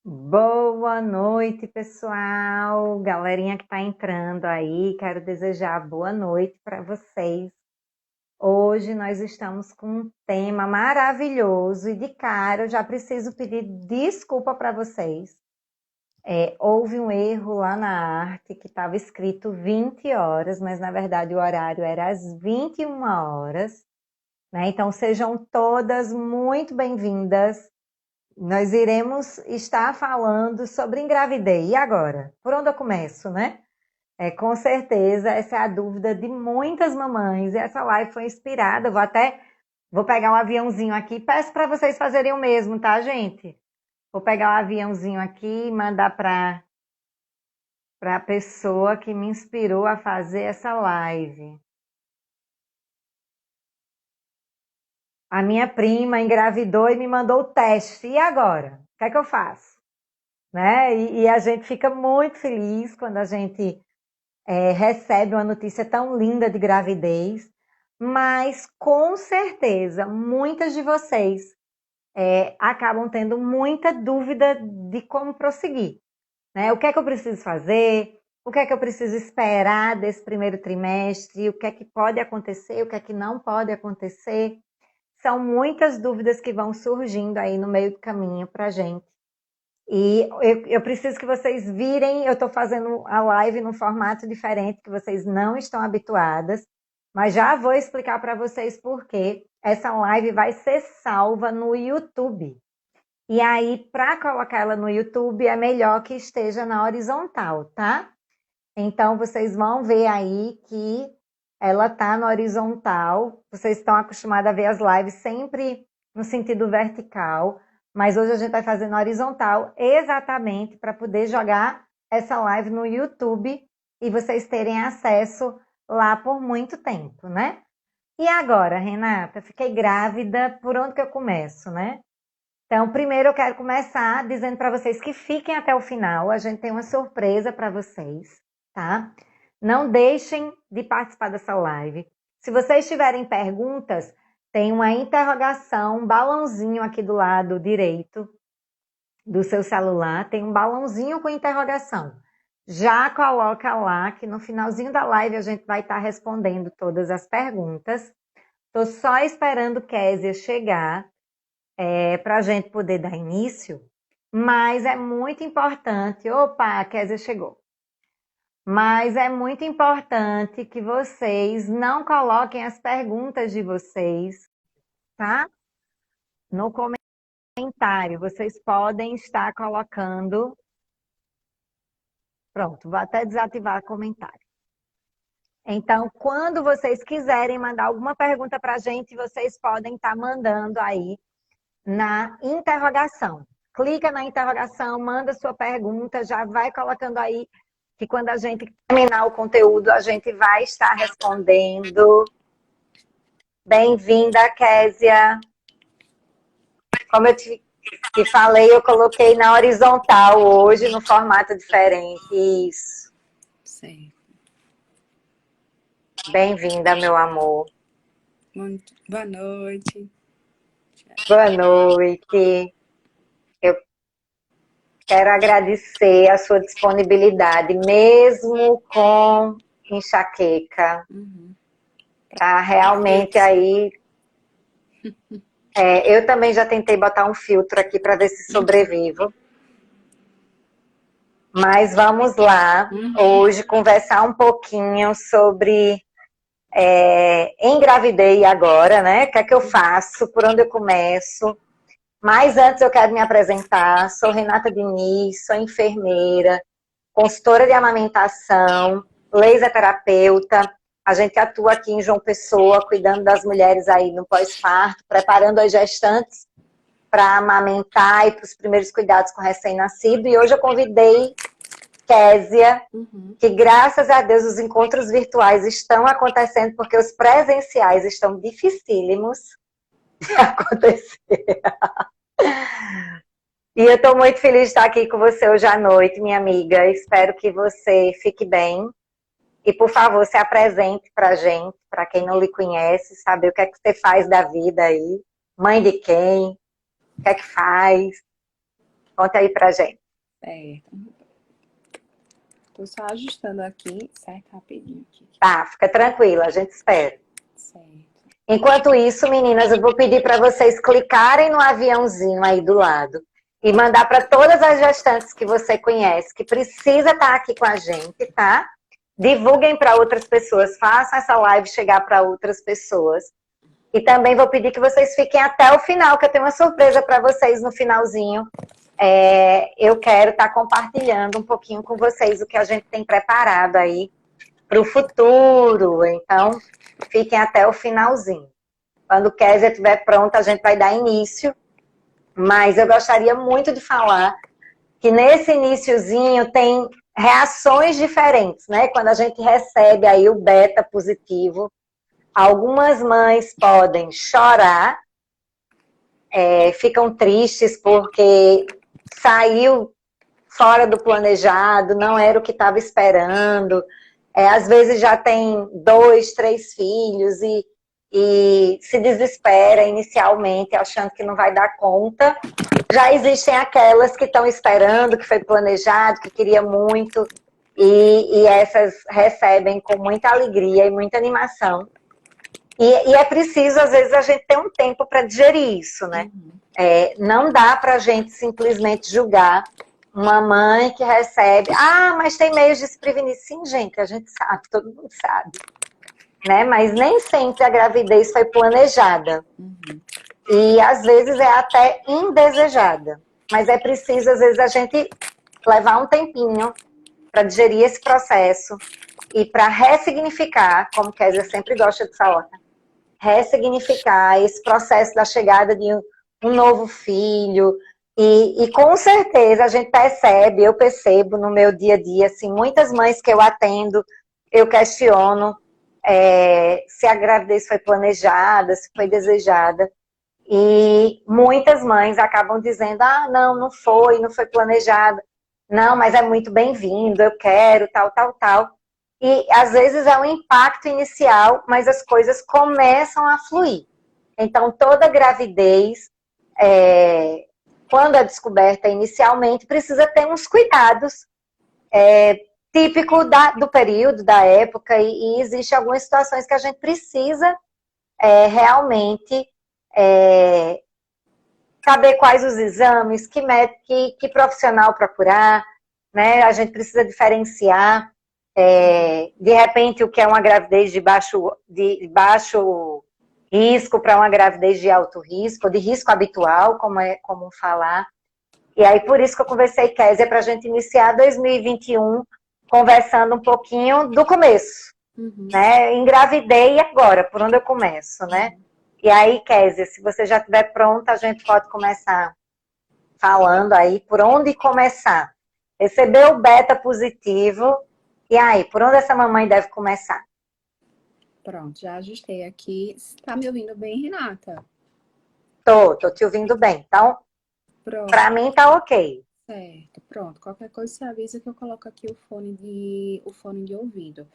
Boa noite, pessoal. Galerinha que está entrando aí, quero desejar boa noite para vocês. Hoje nós estamos com um tema maravilhoso e de cara eu já preciso pedir desculpa para vocês. Houve um erro lá na arte que estava escrito 20 horas, mas na verdade o horário era às 21 horas, né? Então sejam todas muito bem-vindas. Nós iremos estar falando sobre engravidez. E agora? Por onde eu começo, né? Com certeza, essa é a dúvida de muitas mamães. E essa live foi inspirada. Vou pegar um aviãozinho aqui. Peço para vocês fazerem o mesmo, tá, gente? Vou pegar um aviãozinho aqui e mandar para a pessoa que me inspirou a fazer essa live. A minha prima engravidou e me mandou o teste. E agora? O que é que eu faço? Né? E a gente fica muito feliz quando a gente recebe uma notícia tão linda de gravidez, mas com certeza muitas de vocês acabam tendo muita dúvida de como prosseguir, né? O que é que eu preciso fazer? O que é que eu preciso esperar desse primeiro trimestre? O que é que pode acontecer? O que é que não pode acontecer? São muitas dúvidas que vão surgindo aí no meio do caminho para a gente. E eu preciso que vocês virem, eu estou fazendo a live num formato diferente, que vocês não estão habituadas, mas já vou explicar para vocês por quê. Essa live vai ser salva no YouTube. E aí, para colocar ela no YouTube, é melhor que esteja na horizontal, tá? Então, vocês vão ver aí que ela tá na horizontal. Vocês estão acostumados a ver as lives sempre no sentido vertical, mas hoje a gente vai fazer na horizontal exatamente para poder jogar essa live no YouTube e vocês terem acesso lá por muito tempo, né? E agora, Renata, fiquei grávida, por onde que eu começo, né? Então, primeiro eu quero começar dizendo para vocês que fiquem até o final, a gente tem uma surpresa para vocês, tá? Não deixem de participar dessa live. Se vocês tiverem perguntas, tem uma interrogação, um balãozinho aqui do lado direito do seu celular, tem um balãozinho com interrogação. Já coloca lá que no finalzinho da live a gente vai estar respondendo todas as perguntas. Estou só esperando Késia chegar para a gente poder dar início, mas é muito importante. Opa, a Késia chegou. Mas é muito importante que vocês não coloquem as perguntas de vocês, tá? No comentário. Vocês podem estar colocando. Pronto, vou até desativar comentário. Então, quando vocês quiserem mandar alguma pergunta para a gente, vocês podem estar mandando aí na interrogação. Clica na interrogação, manda sua pergunta, já vai colocando aí que quando a gente terminar o conteúdo, a gente vai estar respondendo. Bem-vinda, Késia. Como eu te falei, eu coloquei na horizontal hoje, no formato diferente. Isso. Sim. Bem-vinda, meu amor. Boa noite. Boa noite. Eu quero agradecer a sua disponibilidade, mesmo com enxaqueca, para realmente aí. Eu também já tentei botar um filtro aqui para ver se sobrevivo. Mas vamos lá, hoje, conversar um pouquinho sobre engravidei agora, né? O que é que eu faço? Por onde eu começo? Mas antes eu quero me apresentar. Sou Renata Diniz, sou enfermeira, consultora de amamentação, laser terapeuta. A gente atua aqui em João Pessoa, cuidando das mulheres aí no pós-parto, preparando as gestantes para amamentar e para os primeiros cuidados com recém-nascido. E hoje eu convidei Késia, que graças a Deus os encontros virtuais estão acontecendo, porque os presenciais estão dificílimos de acontecer. E eu estou muito feliz de estar aqui com você hoje à noite, minha amiga. Espero que você fique bem. E, por favor, se apresente para a gente, para quem não lhe conhece, saber o que é que você faz da vida aí. Mãe de quem? O que é que faz? Conta aí pra gente. Certo. Tô só ajustando aqui, certo? Rapidinho aqui. Tá, fica tranquila, a gente espera. Certo. Enquanto isso, meninas, eu vou pedir para vocês clicarem no aviãozinho aí do lado e mandar para todas as gestantes que você conhece, que precisa estar aqui com a gente, tá? Divulguem para outras pessoas, façam essa live chegar para outras pessoas. E também vou pedir que vocês fiquem até o final, que eu tenho uma surpresa para vocês no finalzinho. Eu quero estar compartilhando um pouquinho com vocês o que a gente tem preparado aí para o futuro. Então, fiquem até o finalzinho. Quando o Kézia estiver pronta, a gente vai dar início. Mas eu gostaria muito de falar que nesse iniciozinho tem reações diferentes, né? Quando a gente recebe aí o beta positivo, algumas mães podem chorar, ficam tristes porque saiu fora do planejado, não era o que estava esperando. Às vezes já tem 2, 3 filhos e se desespera inicialmente, achando que não vai dar conta. Já existem aquelas que estão esperando, que foi planejado, que queria muito, e essas recebem com muita alegria e muita animação. E é preciso, às vezes, a gente ter um tempo para digerir isso, né? Não dá para a gente simplesmente julgar uma mãe que recebe, mas tem meios de se prevenir. Sim, gente, a gente sabe, todo mundo sabe. Né? Mas nem sempre a gravidez foi planejada. E às vezes é até indesejada. Mas é preciso, às vezes, a gente levar um tempinho para digerir esse processo e para ressignificar, como a Kézia sempre gosta de falar, ressignificar esse processo da chegada de um novo filho. E com certeza a gente percebe, eu percebo no meu dia a dia, assim, muitas mães que eu atendo, eu questiono se a gravidez foi planejada, se foi desejada. E muitas mães acabam dizendo, não foi planejada. Não, mas é muito bem-vindo, eu quero, tal, tal, tal. E às vezes é um impacto inicial, mas as coisas começam a fluir. Então, toda gravidez, quando é descoberta inicialmente, precisa ter uns cuidados típico do período, da época, e existem algumas situações que a gente precisa realmente saber quais os exames, que profissional procurar, né? A gente precisa diferenciar, de repente, o que é uma gravidez de baixo risco para uma gravidez de alto risco, de risco habitual, como é comum falar. E aí, por isso que eu conversei, Kézia, para a gente iniciar 2021 conversando um pouquinho do começo, né? Engravidei agora, por onde eu começo, né? E aí, Kézia, se você já estiver pronta, a gente pode começar falando aí por onde começar. Recebeu o beta positivo, e aí, por onde essa mamãe deve começar? Pronto, já ajustei aqui. Tá me ouvindo bem, Renata? Tô te ouvindo bem. Então, Pronto. para mim tá ok. Certo, pronto. Qualquer coisa você avisa que eu coloco aqui o fone de ouvido.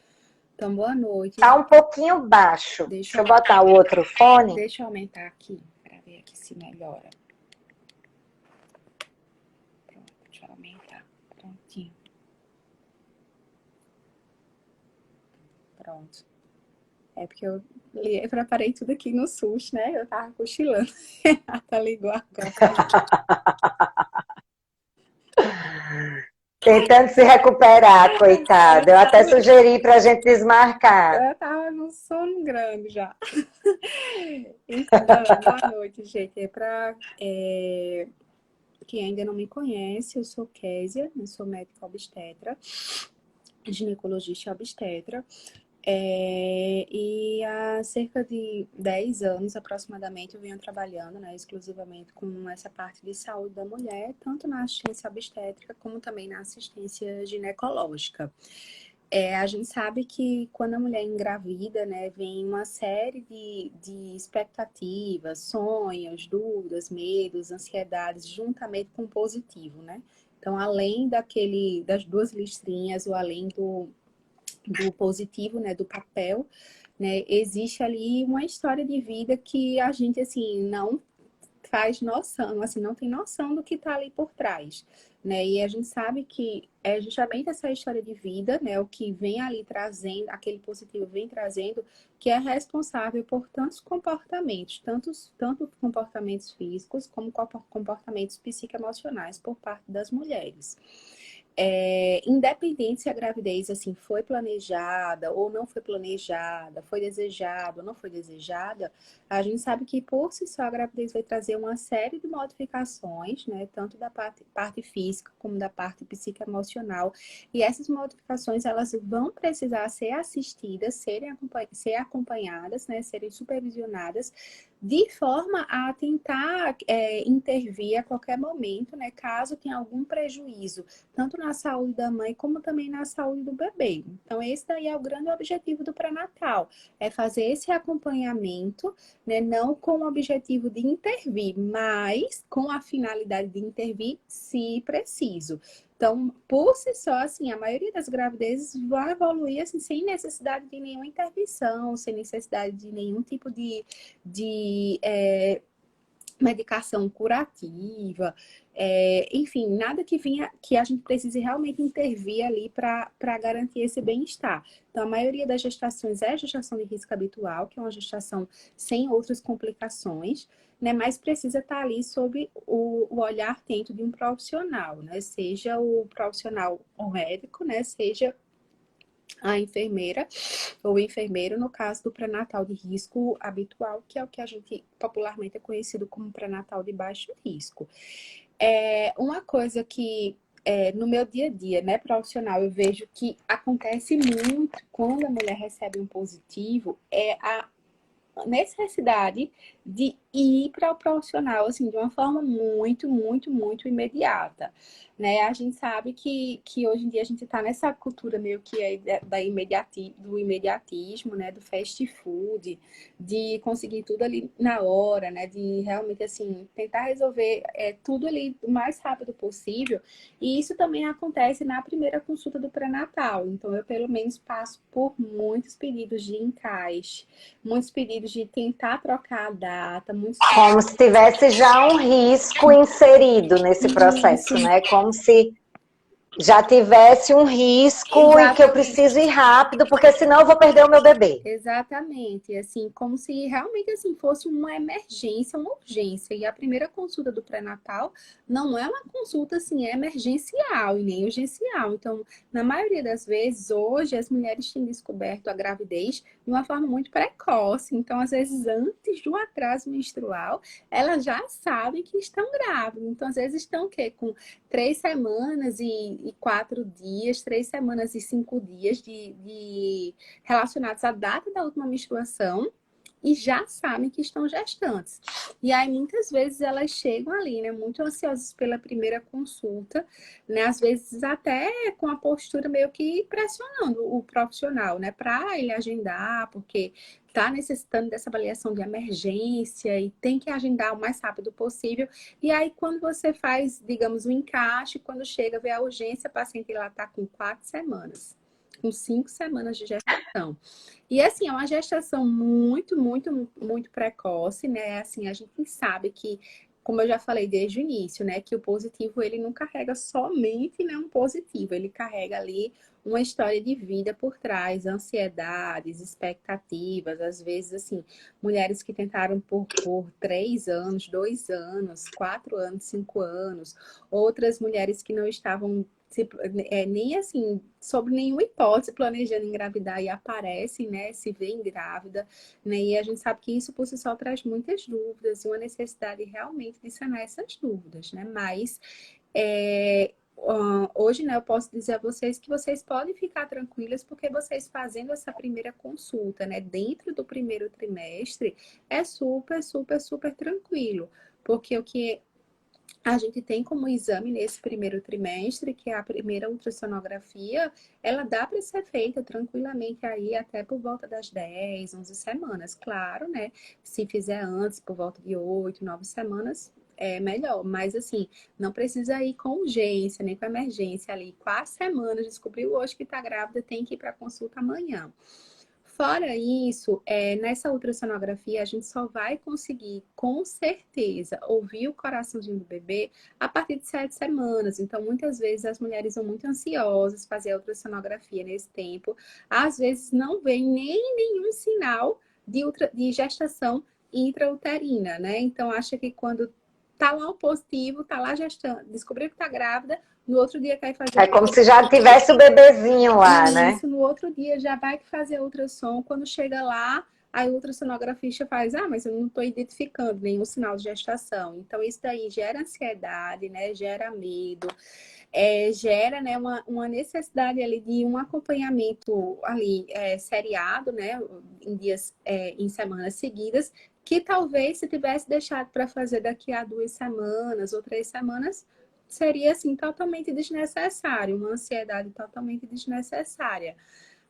Então, boa noite. Tá um pouquinho baixo. Deixa eu botar o outro fone. Deixa eu aumentar aqui, para ver aqui se melhora. Pronto, deixa eu aumentar. Prontinho. Pronto. É porque eu preparei tudo aqui no susto, né? Eu tava cochilando. Tá ligou agora. Tentando se recuperar, coitada. Eu até sugeri pra gente desmarcar. Eu tava num sono grande já. Então, boa noite, gente. Para quem ainda não me conhece, eu sou Kézia, eu sou médica obstetra, ginecologista obstetra. E há cerca de 10 anos, aproximadamente, eu venho trabalhando, né, exclusivamente com essa parte de saúde da mulher, tanto na assistência obstétrica como também na assistência ginecológica. A gente sabe que quando a mulher engravida, né, vem uma série de expectativas, sonhos, dúvidas, medos, ansiedades, juntamente com o positivo, né? Então, além das duas listrinhas, ou além do positivo, né, do papel, né, existe ali uma história de vida que a gente, assim, não faz noção, assim, não tem noção do que está ali por trás, né? E a gente sabe que é justamente essa história de vida, né? O que vem ali trazendo, aquele positivo vem trazendo, que é responsável por tantos comportamentos, tanto comportamentos físicos como comportamentos psicoemocionais por parte das mulheres. Independente se a gravidez assim foi planejada ou não foi planejada, foi desejada ou não foi desejada, a gente sabe que por si só a gravidez vai trazer uma série de modificações, né, tanto da parte física como da parte psicoemocional, e essas modificações elas vão precisar ser assistidas, ser acompanhadas, né, serem supervisionadas, de forma a tentar intervir a qualquer momento, né, caso tenha algum prejuízo tanto na saúde da mãe como também na saúde do bebê. Então, esse daí é o grande objetivo do pré-natal, é fazer esse acompanhamento, né, não com o objetivo de intervir, mas com a finalidade de intervir se preciso. Então, por si só, assim, a maioria das gravidezes vai evoluir assim, sem necessidade de nenhuma intervenção, sem necessidade de nenhum tipo de medicação curativa, enfim, nada que a gente precise realmente intervir ali para garantir esse bem-estar. Então, a maioria das gestações é gestação de risco habitual, que é uma gestação sem outras complicações, né? Mas precisa estar ali sob o olhar atento de um profissional, né? Seja o profissional, o médico, né? Seja a enfermeira ou o enfermeiro no caso do pré-natal de risco habitual, que é o que a gente popularmente é conhecido como pré-natal de baixo risco. Uma coisa que no meu dia a dia, né, profissional, eu vejo que acontece muito quando a mulher recebe um positivo, é a necessidade de ir para o profissional, assim, de uma forma muito, muito, muito imediata, né? A gente sabe que hoje em dia a gente está nessa cultura meio que do imediatismo, né? Do fast food, de conseguir tudo ali na hora, né? De realmente, assim, tentar resolver tudo ali o mais rápido possível. E isso também acontece na primeira consulta do pré-natal. Então, eu, pelo menos, passo por muitos pedidos de encaixe, muitos pedidos de tentar trocar a data, muitos Como se tivesse já um risco inserido nesse processo, isso, né? Como se já tivesse um risco e que eu exatamente. preciso ir rápido, porque senão eu vou perder o meu bebê. Exatamente, assim, como se realmente assim fosse uma emergência, uma urgência. E a primeira consulta do pré-natal não é uma consulta assim emergencial e nem urgencial. Então, na maioria das vezes, hoje as mulheres têm descoberto a gravidez de uma forma muito precoce. Então, às vezes, antes do atraso menstrual, elas já sabem que estão grávidas. Então, às vezes estão o quê? Com 3 semanas e 4 dias, 3 semanas e 5 dias de relacionados à data da última menstruação e já sabem que estão gestantes. E aí, muitas vezes, elas chegam ali, né, muito ansiosas pela primeira consulta, né, às vezes até com a postura meio que pressionando o profissional, né, para ele agendar, porque está necessitando dessa avaliação de emergência e tem que agendar o mais rápido possível. E aí, quando você faz, digamos, o encaixe, quando chega, vê a urgência, a paciente lá está com 4 semanas, com 5 semanas de gestação. E assim, é uma gestação muito, muito, muito precoce, né? Assim, a gente sabe que, como eu já falei desde o início, né, que o positivo ele não carrega somente, né, um positivo, ele carrega ali uma história de vida por trás, ansiedades, expectativas, às vezes assim, mulheres que tentaram por 3 anos, 2 anos, 4 anos, 5 anos, outras mulheres que não estavam nem assim, sobre nenhuma hipótese planejando engravidar e aparecem, né, se vêem grávida, né, e a gente sabe que isso por si só traz muitas dúvidas e uma necessidade realmente de sanar essas dúvidas, né, mas hoje, né, eu posso dizer a vocês que vocês podem ficar tranquilas porque vocês fazendo essa primeira consulta, né, dentro do primeiro trimestre, é super, super, super tranquilo, porque o que a gente tem como exame nesse primeiro trimestre, que é a primeira ultrassonografia, ela dá para ser feita tranquilamente aí até por volta das 10, 11 semanas. Claro, né? Se fizer antes, por volta de 8, 9 semanas, é melhor. Mas assim, não precisa ir com urgência, nem com emergência ali. 4 semanas, descobriu hoje que está grávida, tem que ir para consulta amanhã. Fora isso, nessa ultrassonografia, a gente só vai conseguir, com certeza, ouvir o coraçãozinho do bebê a partir de 7 semanas. Então, muitas vezes, as mulheres são muito ansiosas fazer a ultrassonografia nesse tempo. Às vezes, não vem nem nenhum sinal de gestação intrauterina, né? Então, acha que quando tá lá o positivo, tá lá gestando, descobriu que tá grávida, no outro dia quer fazer. É como se já tivesse o bebezinho lá, né? Isso, no outro dia já vai fazer ultrassom. Quando chega lá, a ultrassonografista faz, mas eu não estou identificando nenhum sinal de gestação. Então, isso daí gera ansiedade, né? Gera medo, gera, né, uma necessidade ali de um acompanhamento ali seriado, né? Em dias, em semanas seguidas, que talvez se tivesse deixado para fazer daqui a 2 semanas ou 3 semanas, seria assim totalmente desnecessário, uma ansiedade totalmente desnecessária.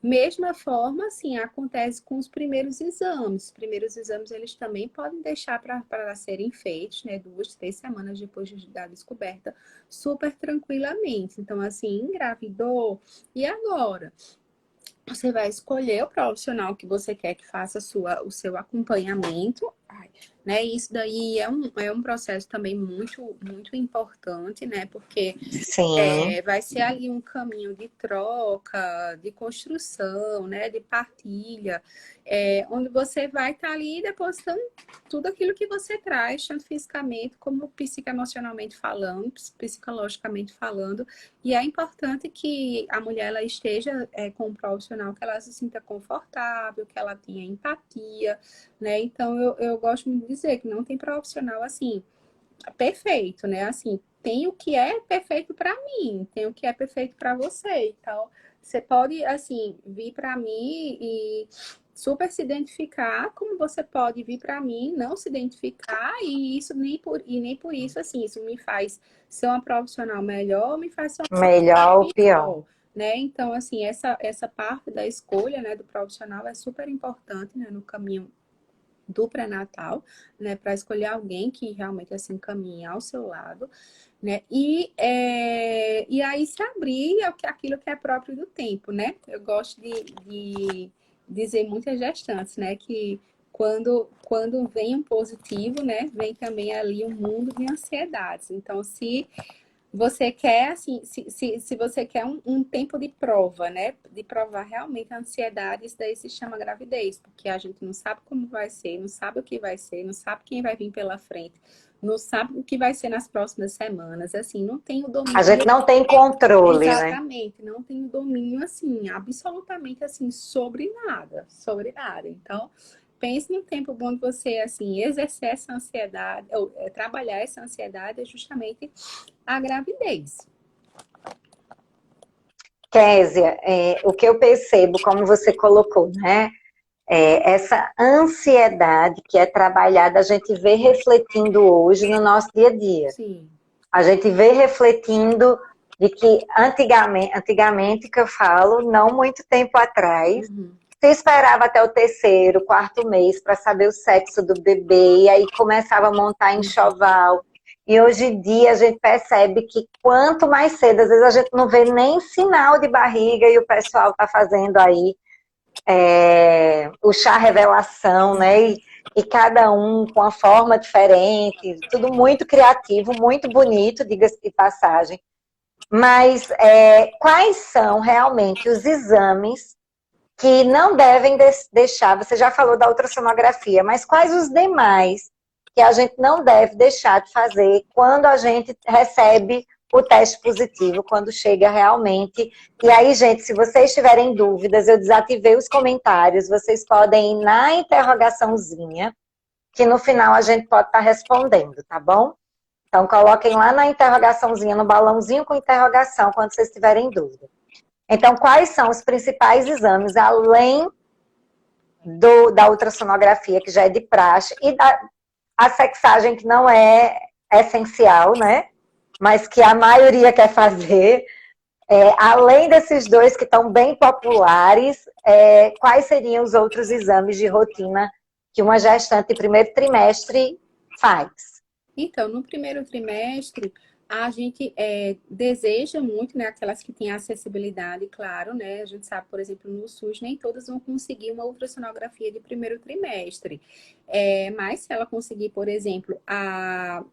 Mesma forma, assim, acontece com os primeiros exames. Os primeiros exames, eles também podem deixar para serem feitos, né, 2, 3 semanas depois da descoberta, super tranquilamente. Então, assim, engravidou, e agora? Você vai escolher o profissional que você quer que faça o seu acompanhamento, né? Isso daí é um processo também muito, muito importante, né? Porque Sim. vai ser ali um caminho de troca, de construção, né? De partilha, onde você vai estar ali depositando tudo aquilo que você traz, tanto fisicamente como psicoemocionalmente falando, psicologicamente falando. E é importante que a mulher ela esteja com um profissional que ela se sinta confortável, que ela tenha empatia, né? Então, eu gosto muito de dizer que não tem profissional assim perfeito, né? Assim, tem o que é perfeito para mim, tem o que é perfeito para você. Então, você pode, assim, vir para mim e super se identificar, como você pode vir para mim, não se identificar, e isso nem por isso, assim, isso me faz ser uma profissional melhor, me faz ser uma Melhor ou pior? pior, né? Então, assim, essa parte da escolha, né, do profissional é super importante, né, no caminho do pré-natal, né, para escolher alguém que realmente assim caminhe ao seu lado, né, e aí se abrir aquilo que é próprio do tempo, né? Eu gosto de dizer muitas gestantes, né, que quando vem um positivo, né, vem também ali um mundo de ansiedades. Então, se você quer, assim, se você quer um tempo de prova, né? De provar realmente a ansiedade, isso daí se chama gravidez, porque a gente não sabe como vai ser, não sabe o que vai ser, não sabe quem vai vir pela frente, não sabe o que vai ser nas próximas semanas, assim, não tem o A domínio. gente não tem controle, né? Exatamente, não tem o domínio, assim, absolutamente, assim, sobre nada, sobre nada. Então, pense no tempo bom de você, assim, exercer essa ansiedade, ou trabalhar essa ansiedade é justamente a gravidez. Késia, o que eu percebo, como você colocou, né? Essa ansiedade que é trabalhada, a gente vê refletindo hoje no nosso dia a dia. Sim. A gente vê refletindo de que antigamente que eu falo, não muito tempo atrás, se esperava até o terceiro, quarto mês para saber o sexo do bebê, e aí começava a montar enxoval. E hoje em dia a gente percebe que quanto mais cedo, às vezes a gente não vê nem sinal de barriga e o pessoal está fazendo aí o chá revelação, né? E cada um com uma forma diferente, tudo muito criativo, muito bonito, diga-se de passagem. Mas quais são realmente os exames que não devem deixar, você já falou da ultrassonografia, mas quais os demais que a gente não deve deixar de fazer quando a gente recebe o teste positivo, quando chega realmente. E aí, gente, se vocês tiverem dúvidas, eu desativei os comentários, vocês podem ir na interrogaçãozinha, que no final a gente pode estar respondendo, tá bom? Então, coloquem lá na interrogaçãozinha, no balãozinho com interrogação, quando vocês tiverem dúvida. Então, quais são os principais exames, além da ultrassonografia, que já é de praxe, e a sexagem, que não é essencial, né? Mas que a maioria quer fazer. Além desses dois que estão bem populares, quais seriam os outros exames de rotina que uma gestante de primeiro trimestre faz? Então, no primeiro trimestre, A gente deseja muito, né, aquelas que têm acessibilidade, claro, né? A gente sabe, por exemplo, no SUS, nem todas vão conseguir uma ultrassonografia de primeiro trimestre. Mas se ela conseguir, por exemplo, a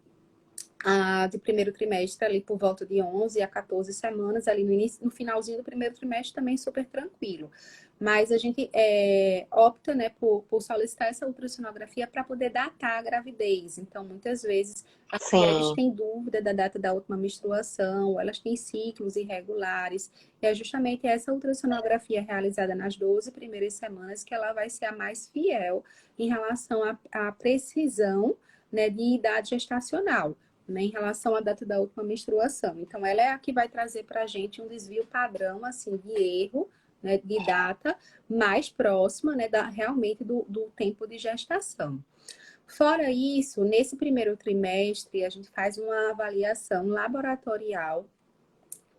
de primeiro trimestre ali por volta de 11 a 14 semanas, ali no início, no finalzinho do primeiro trimestre também super tranquilo. Mas a gente opta, né, por solicitar essa ultrassonografia para poder datar a gravidez. Então, muitas vezes, as mulheres Sim. têm dúvida da data da última menstruação, elas têm ciclos irregulares, e é justamente essa ultrassonografia realizada nas 12 primeiras semanas que ela vai ser a mais fiel em relação à precisão, né, de idade gestacional, né, em relação à data da última menstruação. Então, ela é a que vai trazer para a gente um desvio padrão, assim, de erro, né, de data mais próxima, né, realmente do tempo de gestação. Fora isso, nesse primeiro trimestre, a gente faz uma avaliação laboratorial,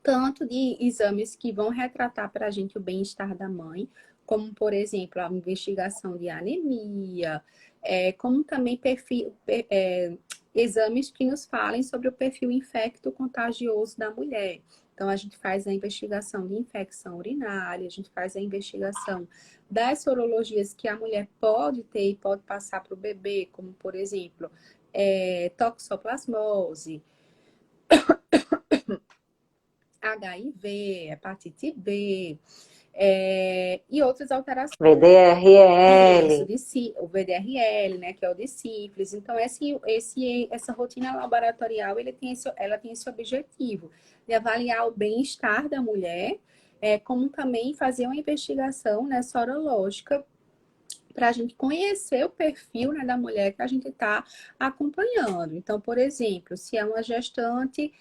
tanto de exames que vão retratar para a gente o bem-estar da mãe, como, por exemplo, a investigação de anemia, como também exames que nos falem sobre o perfil infecto-contagioso da mulher. Então, a gente faz a investigação de infecção urinária, a gente faz a investigação das sorologias que a mulher pode ter e pode passar para o bebê, como, por exemplo, toxoplasmose, HIV, hepatite B, e outras alterações. Isso, VDRL. o VDRL, né, que é o de sífilis. Então, essa rotina laboratorial, ela tem esse objetivo de avaliar o bem-estar da mulher, como também fazer uma investigação, né, sorológica para a gente conhecer o perfil, né, da mulher que a gente está acompanhando. Então, por exemplo, se é uma gestante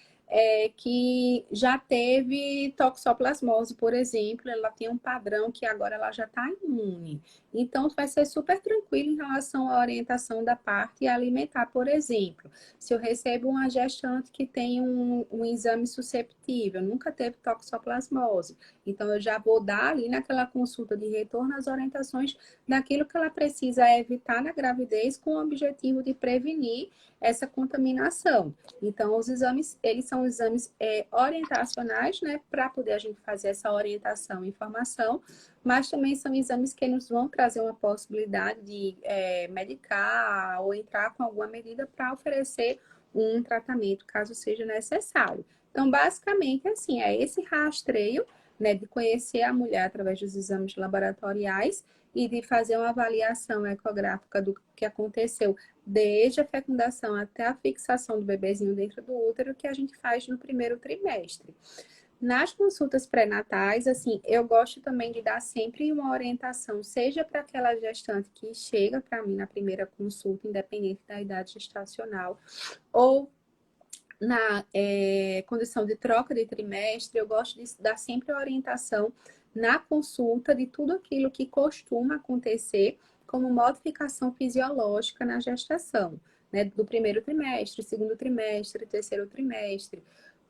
que já teve toxoplasmose, por exemplo, ela tem um padrão que agora ela já está imune. Então, vai ser super tranquilo em relação à orientação da parte alimentar, por exemplo. Se eu recebo uma gestante que tem um exame susceptível, nunca teve toxoplasmose, então eu já vou dar ali naquela consulta de retorno as orientações daquilo que ela precisa evitar na gravidez com o objetivo de prevenir essa contaminação. Então, os exames, eles são exames orientacionais, né, para poder a gente fazer essa orientação e informação, mas também são exames que nos vão trazer uma possibilidade de medicar ou entrar com alguma medida para oferecer um tratamento, caso seja necessário. Então, basicamente, assim, é esse rastreio, né, de conhecer a mulher através dos exames laboratoriais e de fazer uma avaliação ecográfica do que aconteceu desde a fecundação até a fixação do bebezinho dentro do útero, que a gente faz no primeiro trimestre. Nas consultas pré-natais, assim, eu gosto também de dar sempre uma orientação, seja para aquela gestante que chega para mim na primeira consulta, independente da idade gestacional, ou na condição de troca de trimestre, eu gosto de dar sempre a orientação na consulta de tudo aquilo que costuma acontecer como modificação fisiológica na gestação, né? Do primeiro trimestre, segundo trimestre, terceiro trimestre.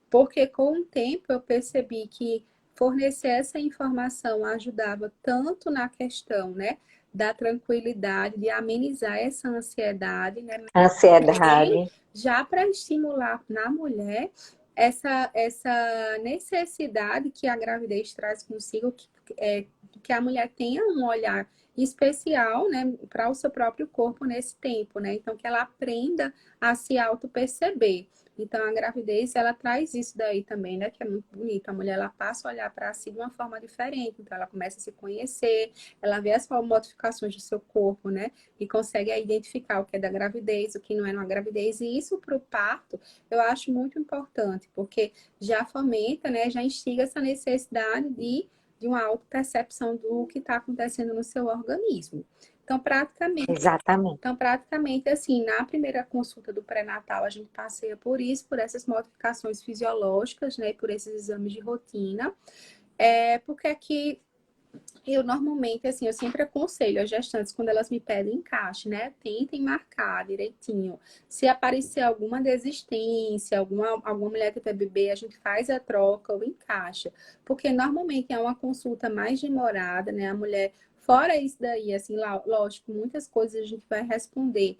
Porque com o tempo eu percebi que fornecer essa informação ajudava tanto na questão, né, da tranquilidade, de amenizar essa ansiedade, né, também Ansiedade. já para estimular na mulher essa necessidade que a gravidez traz consigo, que a mulher tenha um olhar especial, né, para o seu próprio corpo nesse tempo, né? Então, que ela aprenda a se auto-perceber. Então, a gravidez, ela traz isso daí também, né? Que é muito bonito. A mulher, ela passa a olhar para si de uma forma diferente. Então, ela começa a se conhecer, ela vê as modificações do seu corpo, né? E consegue identificar o que é da gravidez, o que não é uma gravidez. E isso para o parto, eu acho muito importante, porque já fomenta, né? Já instiga essa necessidade de uma autopercepção do que está acontecendo no seu organismo. Então, Exatamente. assim, na primeira consulta do pré-natal, a gente passeia por isso, por essas modificações fisiológicas, né, por esses exames de rotina, porque aqui eu normalmente, assim, eu sempre aconselho as gestantes, quando elas me pedem encaixe, né, tentem marcar direitinho. Se aparecer alguma desistência, alguma mulher que tem bebê, a gente faz a troca ou encaixa, porque normalmente é uma consulta mais demorada, né, a mulher. Fora isso daí, assim, lógico, muitas coisas a gente vai responder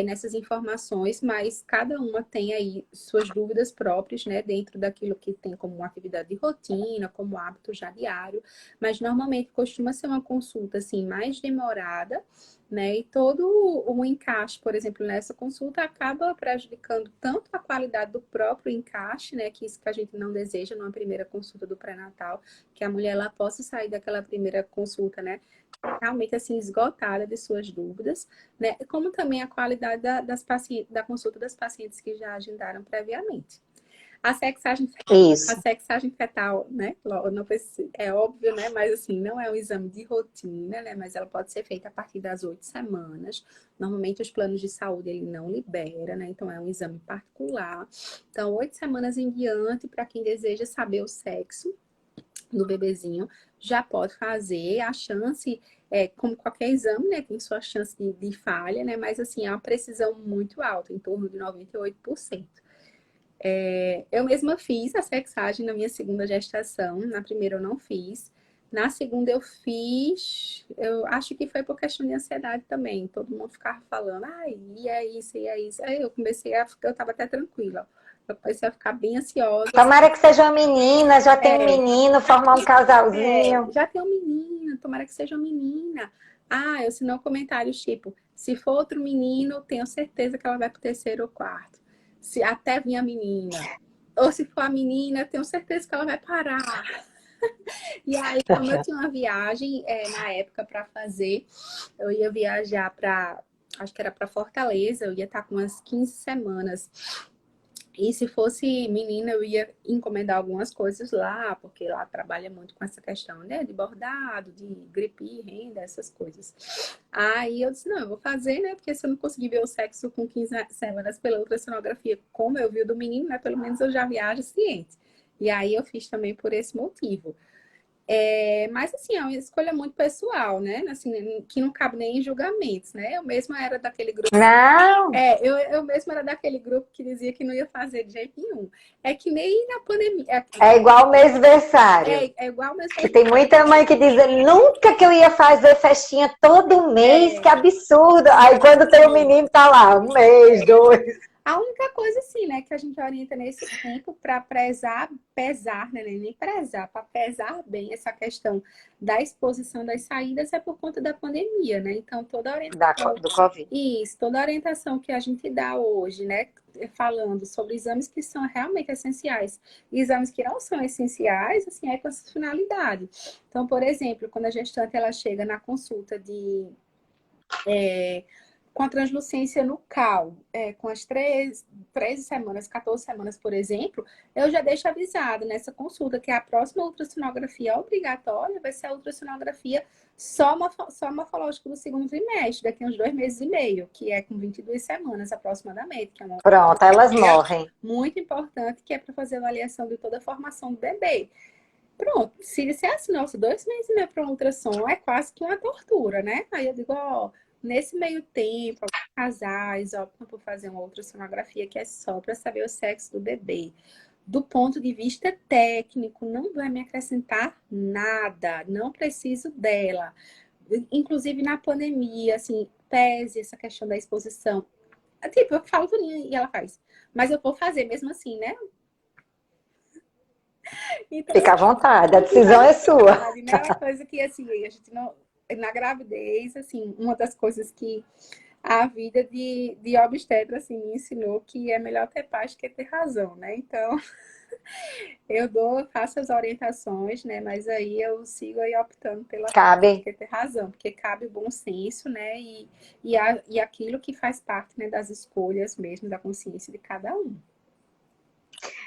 nessas informações, mas cada uma tem aí suas dúvidas próprias, né, dentro daquilo que tem como uma atividade de rotina, como hábito já diário, mas normalmente costuma ser uma consulta assim mais demorada, né, e todo o encaixe, por exemplo, nessa consulta acaba prejudicando tanto a qualidade do próprio encaixe, né, que isso que a gente não deseja numa primeira consulta do pré-natal, que a mulher ela possa sair daquela primeira consulta, né, realmente assim esgotada de suas dúvidas, né? Como também a qualidade das pacientes, da consulta das pacientes que já agendaram previamente. A sexagem, a Isso. sexagem fetal, né? Não precisa, é óbvio, né? Mas assim, não é um exame de rotina, né? Mas ela pode ser feita a partir das 8 semanas. Normalmente os planos de saúde ele não libera, né? Então é um exame particular. Então, 8 semanas em diante, para quem deseja saber o sexo do bebezinho, já pode fazer. A chance, como qualquer exame, né, tem sua chance de falha, né, mas assim, é uma precisão muito alta, em torno de 98%. Eu mesma fiz a sexagem na minha segunda gestação, na primeira eu não fiz. Na segunda eu fiz, eu acho que foi por questão de ansiedade também. Todo mundo ficava falando, ai, e é isso, e é isso. Aí eu comecei a ficar, eu tava até tranquila. Eu comecei a ficar bem ansiosa. Tomara que seja uma menina, já tem um menino, formar um casalzinho. Já tem um menino, tomara que seja uma menina. Ah, eu sinal comentários tipo, se for outro menino, tenho certeza que ela vai pro terceiro ou quarto. Se até vir a menina. Ou se for a menina, tenho certeza que ela vai parar. E aí, como eu tinha uma viagem na época para fazer, eu ia viajar para, acho que era para Fortaleza, eu ia estar com umas 15 semanas. E se fosse menina, eu ia encomendar algumas coisas lá, porque lá trabalha muito com essa questão, né? De bordado, de gripe, renda, essas coisas. Aí eu disse, não, eu vou fazer, né? Porque se eu não conseguir ver o sexo com 15 semanas pela ultrassonografia, como eu vi o do menino, né? Pelo menos eu já viajo ciente. E aí eu fiz também por esse motivo. Mas assim, é uma escolha muito pessoal, né? Assim, que não cabe nem em julgamentos, né? Eu mesma era daquele grupo. Não, Eu mesma era daquele grupo que dizia que não ia fazer de jeito nenhum. É que nem na pandemia. é igual mêsversário. É igual mesmo. Que tem muita mãe que diz, nunca que eu ia fazer festinha todo mês, que absurdo. Aí quando tem o menino, tá lá, um mês, dois. A única coisa, assim, né, que a gente orienta nesse tempo para pesar, né, nem prezar, para pesar bem essa questão da exposição das saídas é por conta da pandemia, né? Então, toda a orientação. Do Covid. Isso, toda a orientação que a gente dá hoje, né, falando sobre exames que são realmente essenciais e exames que não são essenciais, assim, é com essa finalidade. Então, por exemplo, quando a gestante ela chega na consulta com a translucência nucal, com as 13 semanas, 14 semanas, por exemplo, eu já deixo avisado nessa consulta que a próxima ultrassonografia obrigatória vai ser a ultrassonografia só morfológica do segundo trimestre, daqui a uns 2 meses e meio, que é com 22 semanas aproximadamente. Que é uma Pronto, elas morrem. muito importante, que é para fazer avaliação de toda a formação do bebê. Pronto, se disser assim, nossa, 2 meses e meio para um ultrassom é quase que uma tortura, né? Aí eu digo, ó, nesse meio tempo, alguns casais optam por fazer uma ultrassonografia que é só para saber o sexo do bebê. Do ponto de vista técnico, não vai me acrescentar nada, não preciso dela. Inclusive na pandemia, assim, pese essa questão da exposição. Tipo, eu falo tudo e ela faz. Mas eu vou fazer mesmo assim, né? Então, Fica à vontade, a decisão é sua. Né? É uma coisa que, assim, a gente não... Na gravidez, assim, uma das coisas que a vida de obstetra, assim, me ensinou que é melhor ter paz que ter razão, né? Então, faço as orientações, né? Mas aí eu sigo aí optando pela paz que ter razão, porque cabe o bom senso, né? E aquilo que faz parte, né, das escolhas mesmo, da consciência de cada um.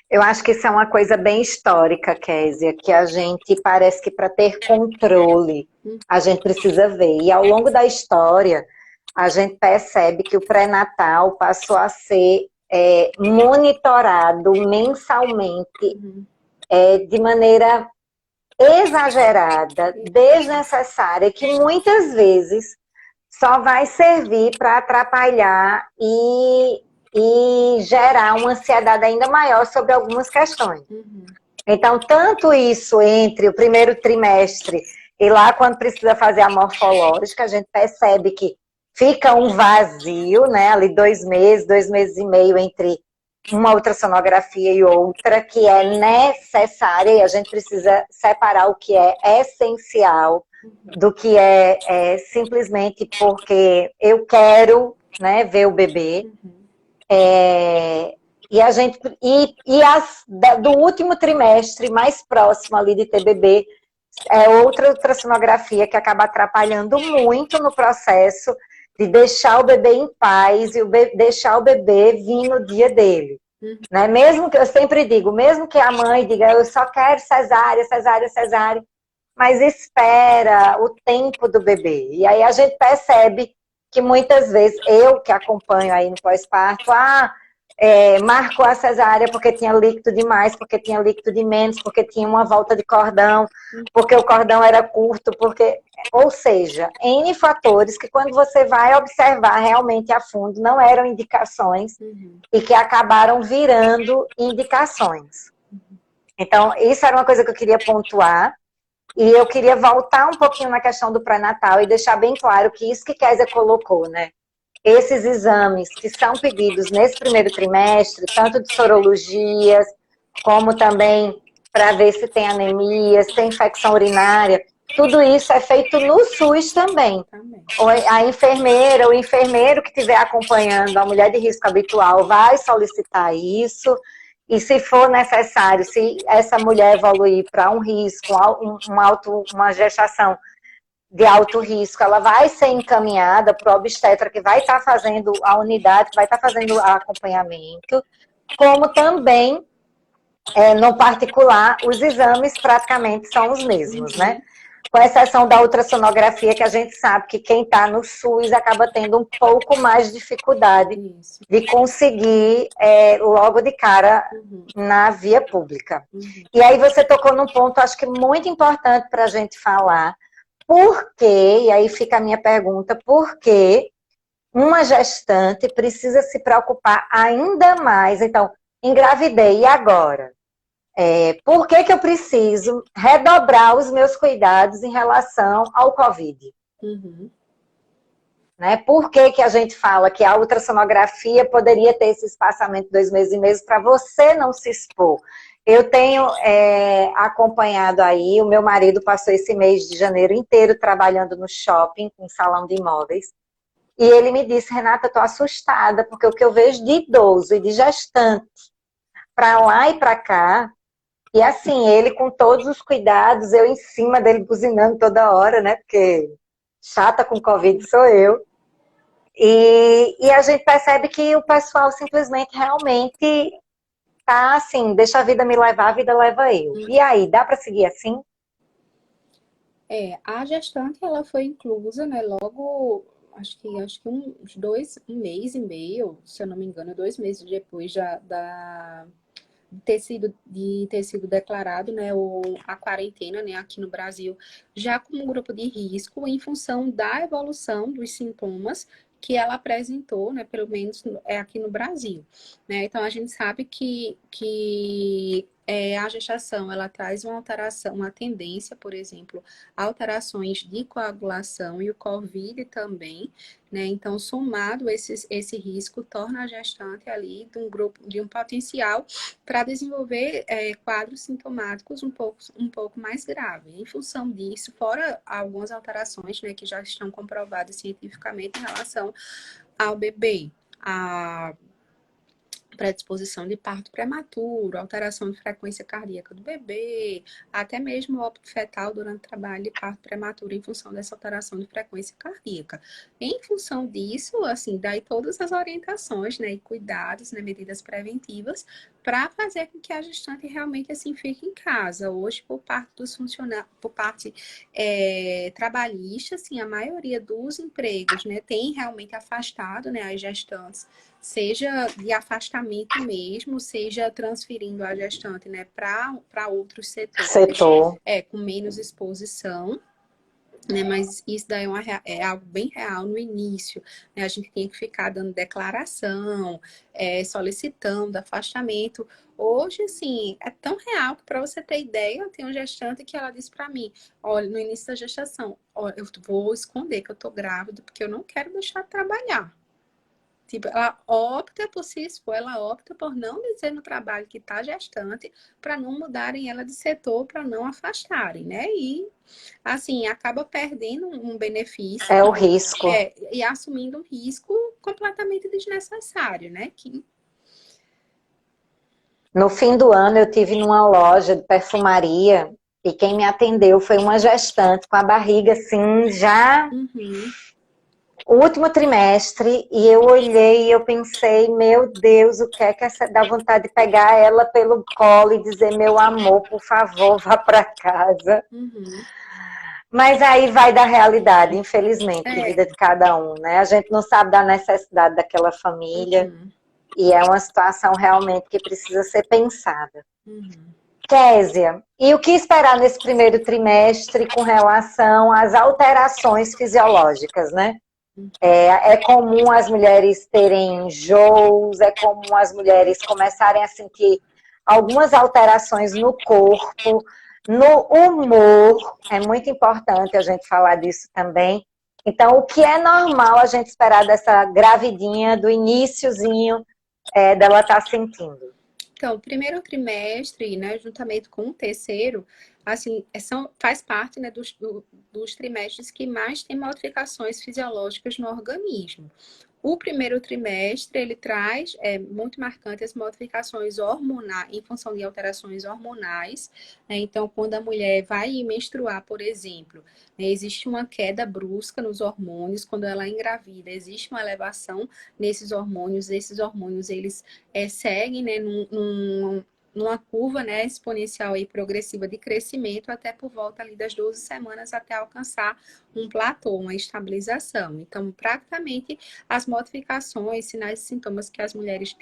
Eu acho que isso é uma coisa bem histórica, Késia, que a gente parece que para ter controle, a gente precisa ver. E ao longo da história, a gente percebe que o pré-natal passou a ser monitorado mensalmente, de maneira exagerada, desnecessária, que muitas vezes só vai servir para atrapalhar e gerar uma ansiedade ainda maior sobre algumas questões. Então, tanto isso entre o primeiro trimestre e lá quando precisa fazer a morfológica, a gente percebe que fica um vazio, né? Ali 2 meses e meio entre uma ultrassonografia e outra, que é necessária, e a gente precisa separar o que é essencial do que é simplesmente porque eu quero, né, ver o bebê. E a gente do último trimestre mais próximo ali de ter bebê é outra ultrassonografia que acaba atrapalhando muito no processo de deixar o bebê em paz e deixar o bebê vir no dia dele. Né? Mesmo que eu sempre digo, mesmo que a mãe diga, eu só quero cesárea, cesárea, cesárea, mas espera o tempo do bebê. E aí a gente percebe que muitas vezes, eu que acompanho aí no pós-parto, marcou a cesárea porque tinha líquido demais, porque tinha líquido de menos, porque tinha uma volta de cordão, porque o cordão era curto, ou seja, N fatores que quando você vai observar realmente a fundo, não eram indicações e que acabaram virando indicações. Então, isso era uma coisa que eu queria pontuar, e eu queria voltar um pouquinho na questão do pré-natal e deixar bem claro que isso que Kézia colocou, né? Esses exames que são pedidos nesse primeiro trimestre, tanto de sorologias, como também para ver se tem anemia, se tem infecção urinária, tudo isso é feito no SUS também. A enfermeira, o enfermeiro que estiver acompanhando a mulher de risco habitual vai solicitar isso, e se for necessário, se essa mulher evoluir para um risco, uma gestação de alto risco, ela vai ser encaminhada para o obstetra que vai estar fazendo a unidade, que vai estar fazendo o acompanhamento, como também, no particular, os exames praticamente são os mesmos, né? Com exceção da ultrassonografia, que a gente sabe que quem está no SUS acaba tendo um pouco mais de dificuldade de conseguir logo de cara na via pública. E aí você tocou num ponto, acho que muito importante para a gente falar. Por quê? E aí fica a minha pergunta, por que uma gestante precisa se preocupar ainda mais? Então, engravidei, e agora? Por que eu preciso redobrar os meus cuidados em relação ao Covid? Né? Por que a gente fala que a ultrassonografia poderia ter esse espaçamento de 2 meses e meio para você não se expor? Eu tenho acompanhado aí, o meu marido passou esse mês de janeiro inteiro trabalhando no shopping, com salão de imóveis, e ele me disse, Renata, eu estou assustada, porque o que eu vejo de idoso e de gestante, para lá e para cá, e assim, ele com todos os cuidados, eu em cima dele buzinando toda hora, né, porque chata com Covid sou eu, e a gente percebe que o pessoal simplesmente realmente tá assim, deixa a vida me levar, a vida leva eu. E aí, dá para seguir assim? A gestante, ela foi inclusa, né, logo, acho que um mês e meio, se eu não me engano, 2 meses depois de ter sido declarado, né, a quarentena, né, aqui no Brasil, já como grupo de risco, em função da evolução dos sintomas que ela apresentou, né, pelo menos aqui no Brasil, né? Então a gente sabe que a gestação ela traz uma alteração, uma tendência, por exemplo, alterações de coagulação e o COVID também, né? Então, somado esse risco, torna a gestante ali de um grupo, de um potencial para desenvolver quadros sintomáticos um pouco mais graves. Em função disso, fora algumas alterações, né, que já estão comprovadas cientificamente em relação ao bebê, a predisposição de parto prematuro, alteração de frequência cardíaca do bebê, até mesmo óbito fetal durante o trabalho de parto prematuro em função dessa alteração de frequência cardíaca. Em função disso, assim, daí todas as orientações, né, e cuidados, né, medidas preventivas para fazer com que a gestante realmente assim fique em casa. Hoje, por parte dos funcionários, por parte trabalhista, assim, a maioria dos empregos, né, tem realmente afastado, né, as gestantes, seja de afastamento mesmo, seja transferindo a gestante, né, para outros setores, Setor. com menos exposição. né? Mas isso daí é algo bem real no início, né? A gente tem que ficar dando declaração, solicitando afastamento. Hoje, assim, é tão real que, para você ter ideia, eu tenho uma gestante que ela disse para mim, olha, no início da gestação, olha, eu vou esconder que eu tô grávida porque eu não quero deixar de trabalhar. Tipo, ela opta por se expor, ela opta por não dizer no trabalho que está gestante, para não mudarem ela de setor, para não afastarem, né? E, assim, acaba perdendo um benefício É o risco. e assumindo um risco completamente desnecessário, né? Que... No fim do ano, eu tive numa loja de perfumaria e quem me atendeu foi uma gestante com a barriga assim, já Uhum. o último trimestre, e eu olhei e eu pensei, meu Deus, o que é essa dá vontade de pegar ela pelo colo e dizer, meu amor, por favor, vá para casa. Uhum. Mas aí vai da realidade, infelizmente, de É. vida de cada um, né? A gente não sabe da necessidade daquela família Uhum. e é uma situação realmente que precisa ser pensada. Uhum. Késia, e o que esperar nesse primeiro trimestre com relação às alterações fisiológicas, né? É comum as mulheres terem enjoos, é comum as mulheres começarem a sentir algumas alterações no corpo, no humor, é muito importante a gente falar disso também. Então, o que é normal a gente esperar dessa gravidinha, do iniciozinho dela estar sentindo? Então, o primeiro trimestre, né, juntamente com o terceiro, assim, faz parte, né, dos trimestres que mais tem modificações fisiológicas no organismo. O primeiro trimestre, ele traz, muito marcante as modificações hormonais, em função de alterações hormonais, né? Então, quando a mulher vai menstruar, por exemplo, né, existe uma queda brusca nos hormônios, quando ela engravida, existe uma elevação nesses hormônios, eles seguem, né, numa curva, né, exponencial e progressiva de crescimento até por volta ali das 12 semanas até alcançar um platô, uma estabilização. Então, praticamente as modificações, sinais e sintomas que as mulheres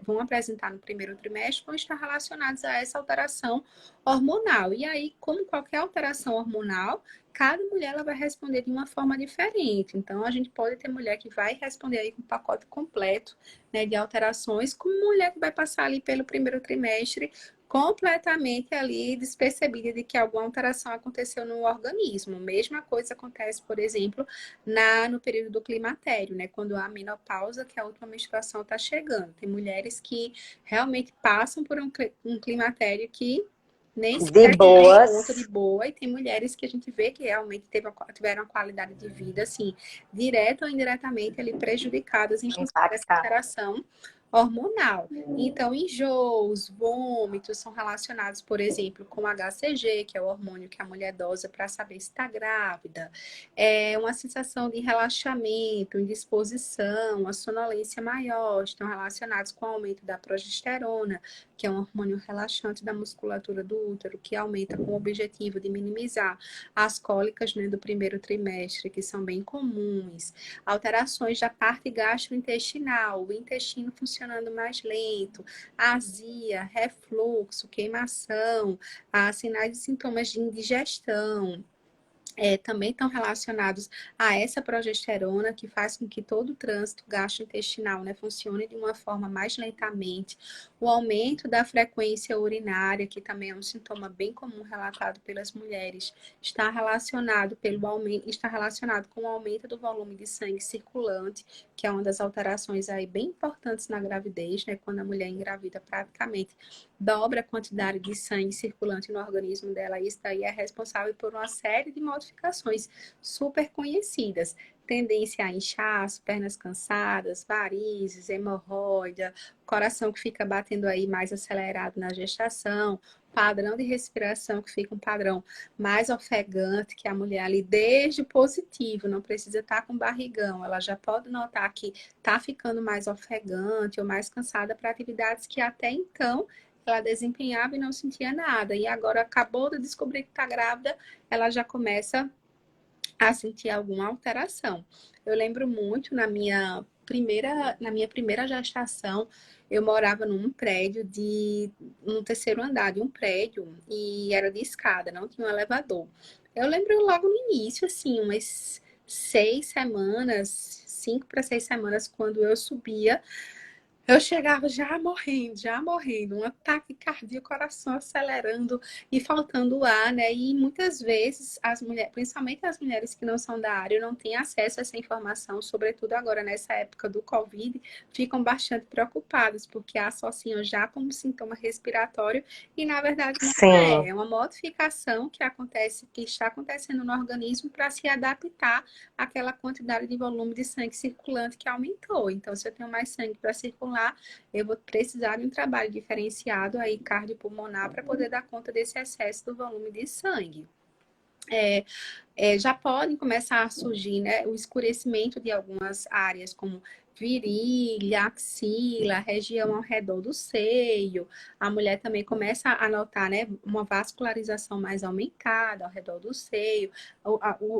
vão apresentar no primeiro trimestre vão estar relacionados a essa alteração hormonal. E aí, como qualquer alteração hormonal, cada mulher ela vai responder de uma forma diferente. Então, a gente pode ter mulher que vai responder aí com o pacote completo, né, de alterações, como mulher que vai passar ali pelo primeiro trimestre completamente ali despercebida de que alguma alteração aconteceu no organismo. Mesma coisa acontece, por exemplo, no período do climatério, né? Quando há a menopausa, que a última menstruação está chegando. Tem mulheres que realmente passam por um climatério que nem De sequer se dão conta de boas, boa, e tem mulheres que a gente vê que realmente tiveram uma qualidade de vida, assim, direta ou indiretamente, ali, prejudicadas em função dessa impactar. alteração hormonal. Então, enjoos, vômitos são relacionados, por exemplo, com HCG, que é o hormônio que a mulher dosa para saber se está grávida. É uma sensação de relaxamento, indisposição, a sonolência maior, estão relacionados com o aumento da progesterona, que é um hormônio relaxante da musculatura do útero, que aumenta com o objetivo de minimizar as cólicas, né, do primeiro trimestre, que são bem comuns. Alterações da parte gastrointestinal, o intestino funcionando mais lento, azia, refluxo, queimação, sinais e sintomas de indigestão, também estão relacionados a essa progesterona, que faz com que todo o trânsito gastrointestinal, né, funcione de uma forma mais lentamente. O aumento da frequência urinária, que também é um sintoma bem comum relatado pelas mulheres, está relacionado com o aumento do volume de sangue circulante, que é uma das alterações aí bem importantes na gravidez, né? Quando a mulher engravida, praticamente dobra a quantidade de sangue circulante no organismo dela. Isso daí é responsável por uma série de modificações super conhecidas. Tendência a inchaço, pernas cansadas, varizes, hemorroida, coração que fica batendo aí mais acelerado na gestação, padrão de respiração que fica um padrão mais ofegante, que a mulher ali desde positivo, não precisa estar com barrigão, ela já pode notar que está ficando mais ofegante ou mais cansada para atividades que até então ela desempenhava e não sentia nada. E agora acabou de descobrir que está grávida, ela já começa a sentir alguma alteração. Eu lembro muito na minha primeira gestação, eu morava num terceiro andar de um prédio, e era de escada, não tinha um elevador. Eu lembro logo no início, assim, umas 6 semanas, 5 para 6 semanas, quando eu subia, eu chegava já morrendo, um ataque cardíaco, coração acelerando e faltando ar, né? E muitas vezes as mulheres, principalmente as mulheres que não são da área, não têm acesso a essa informação, sobretudo agora nessa época do Covid, ficam bastante preocupadas, porque associam já como sintoma respiratório e na verdade não é. Sim. É uma modificação que acontece, que está acontecendo no organismo para se adaptar àquela quantidade de volume de sangue circulante que aumentou. Então, se eu tenho mais sangue para circular, eu vou precisar de um trabalho diferenciado aí cardiopulmonar para poder dar conta desse excesso do volume de sangue. Já podem começar a surgir, né, o escurecimento de algumas áreas, como virilha, axila, região ao redor do seio. A mulher também começa a notar, né, uma vascularização mais aumentada ao redor do seio.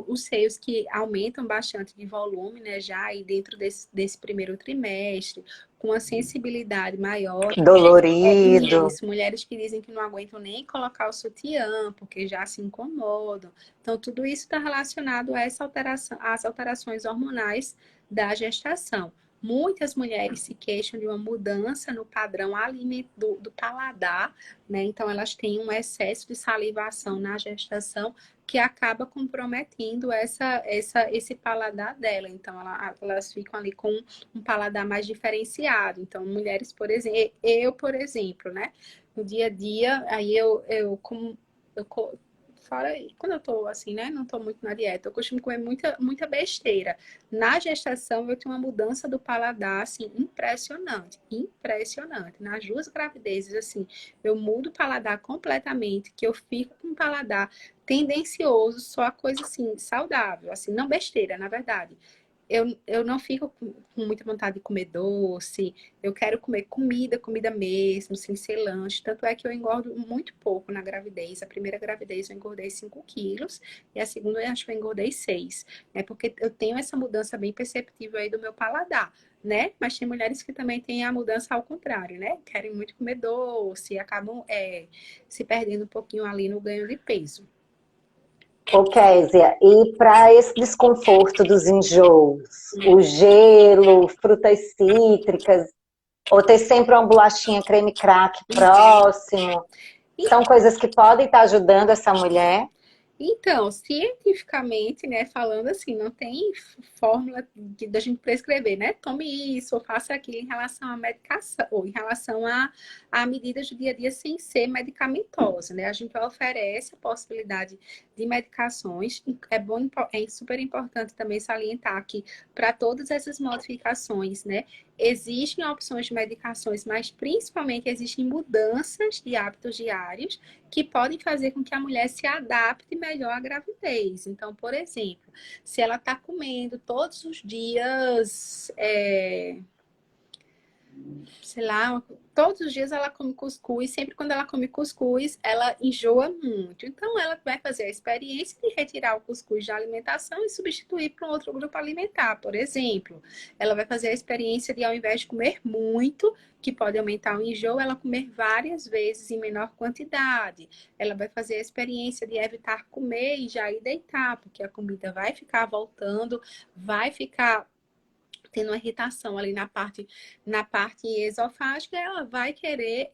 Os seios que aumentam bastante de volume, né, já aí dentro desse primeiro trimestre, com a sensibilidade maior. É Dolorido. isso, mulheres que dizem que não aguentam nem colocar o sutiã, porque já se incomodam. Então, tudo isso está relacionado a essa alteração, às alterações hormonais da gestação. Muitas mulheres se queixam de uma mudança no padrão do paladar, né? Então, elas têm um excesso de salivação na gestação que acaba comprometendo esse paladar dela. Então, elas ficam ali com um paladar mais diferenciado. Então, mulheres, por exemplo, por exemplo, né? No dia a dia, aí eu como eu fora quando eu tô assim, né, não tô muito na dieta, eu costumo comer muita besteira. Na gestação eu tenho uma mudança do paladar assim impressionante, impressionante. Nas duas gravidezes assim, eu mudo o paladar completamente, que eu fico com um paladar tendencioso, só coisa assim saudável, assim, não besteira, na verdade. Eu não fico com muita vontade de comer doce, eu quero comer comida mesmo, sem ser lanche. Tanto é que eu engordo muito pouco na gravidez. A primeira gravidez eu engordei 5 quilos e a segunda eu acho que eu engordei 6. É porque eu tenho essa mudança bem perceptível aí do meu paladar, né? Mas tem mulheres que também têm a mudança ao contrário, né? Querem muito comer doce e acabam se perdendo um pouquinho ali no ganho de peso. Ô, Kézia, e para esse desconforto dos enjoos, o gelo, frutas cítricas, ou ter sempre uma bolachinha creme crack próximo, são coisas que podem estar ajudando essa mulher? Então, cientificamente, né, falando assim, não tem fórmula da gente prescrever, né? Tome isso ou faça aquilo em relação à medicação, ou em relação a medidas do dia a dia sem ser medicamentosa, né? A gente oferece a possibilidade de medicações. É super importante também salientar que para todas essas modificações, né, existem opções de medicações, mas principalmente existem mudanças de hábitos diários que podem fazer com que a mulher se adapte melhor à gravidez. Então, por exemplo, se ela está comendo todos os dias, sei lá, todos os dias ela come cuscuz, sempre quando ela come cuscuz, ela enjoa muito. Então, ela vai fazer a experiência de retirar o cuscuz da alimentação e substituir por um outro grupo alimentar, por exemplo. Ela vai fazer a experiência de, ao invés de comer muito, que pode aumentar o enjoo, ela comer várias vezes em menor quantidade. Ela vai fazer a experiência de evitar comer e já ir deitar, porque a comida vai ficar voltando, vai ficar tendo uma irritação ali na parte esofágica, ela vai querer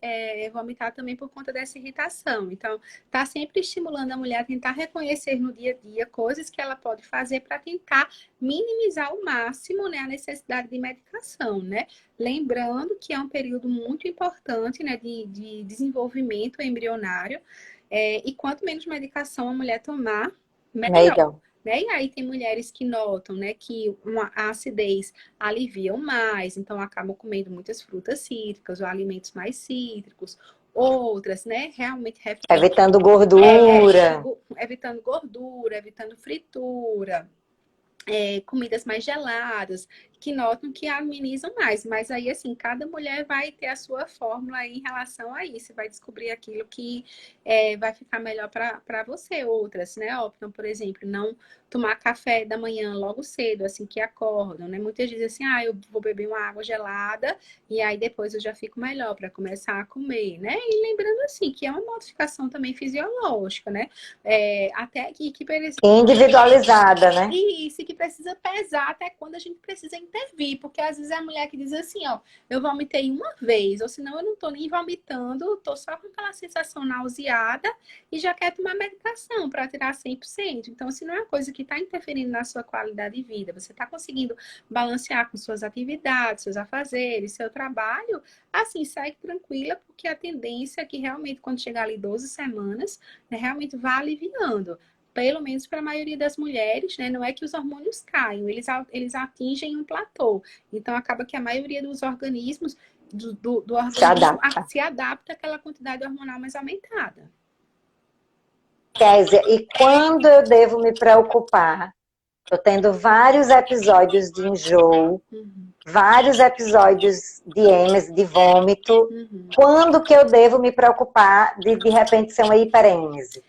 vomitar também por conta dessa irritação. Então, tá sempre estimulando a mulher a tentar reconhecer no dia a dia coisas que ela pode fazer para tentar minimizar ao máximo, né, a necessidade de medicação, né? Lembrando que é um período muito importante, né, de desenvolvimento embrionário, e quanto menos medicação a mulher tomar, melhor. Melhor. Né? E aí tem mulheres que notam, né, que a acidez aliviam mais, então acabam comendo muitas frutas cítricas ou alimentos mais cítricos. Outras, né, realmente Evitando gordura. evitando gordura, evitando fritura, comidas mais geladas, que notam que amenizam mais. Mas aí, assim, cada mulher vai ter a sua fórmula aí em relação a isso, vai descobrir aquilo que vai ficar melhor para você. Outras, né, optam, por exemplo, não tomar café da manhã logo cedo, assim que acordam, né? Muitas dizem assim, eu vou beber uma água gelada e aí depois eu já fico melhor para começar a comer, né? E lembrando assim que é uma modificação também fisiológica, né? Até que Individualizada, né? isso, que precisa pesar até quando a gente precisa intervir, porque às vezes é a mulher que diz assim, ó, eu vomitei uma vez, ou senão eu não tô nem vomitando, tô só com aquela sensação nauseada e já quer tomar medicação para tirar 100%. Então, se não é uma coisa que está interferindo na sua qualidade de vida, você está conseguindo balancear com suas atividades, seus afazeres, seu trabalho, assim, segue tranquila, porque a tendência é que realmente, quando chegar ali 12 semanas, né, realmente vá aliviando pelo menos para a maioria das mulheres, né, não é que os hormônios caem, eles atingem um platô. Então, acaba que a maioria dos organismos, do organismo se adapta àquela quantidade hormonal mais aumentada. Kézia, e quando eu devo me preocupar? Estou tendo vários episódios de enjoo, vários episódios de êmesis, de vômito. Quando que eu devo me preocupar de repente ser uma hiperêmese?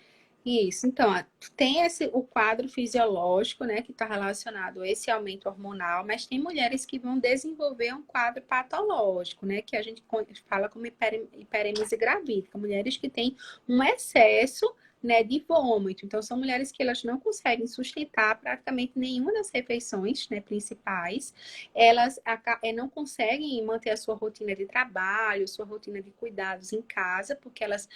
Isso, então, tem o quadro fisiológico, né, que está relacionado a esse aumento hormonal, mas tem mulheres que vão desenvolver um quadro patológico, né, que a gente fala como hiperêmese gravídica, mulheres que têm um excesso, né, de vômito. Então, são mulheres que elas não conseguem sustentar praticamente nenhuma das refeições, né, principais. Elas não conseguem manter a sua rotina de trabalho, sua rotina de cuidados em casa, porque elas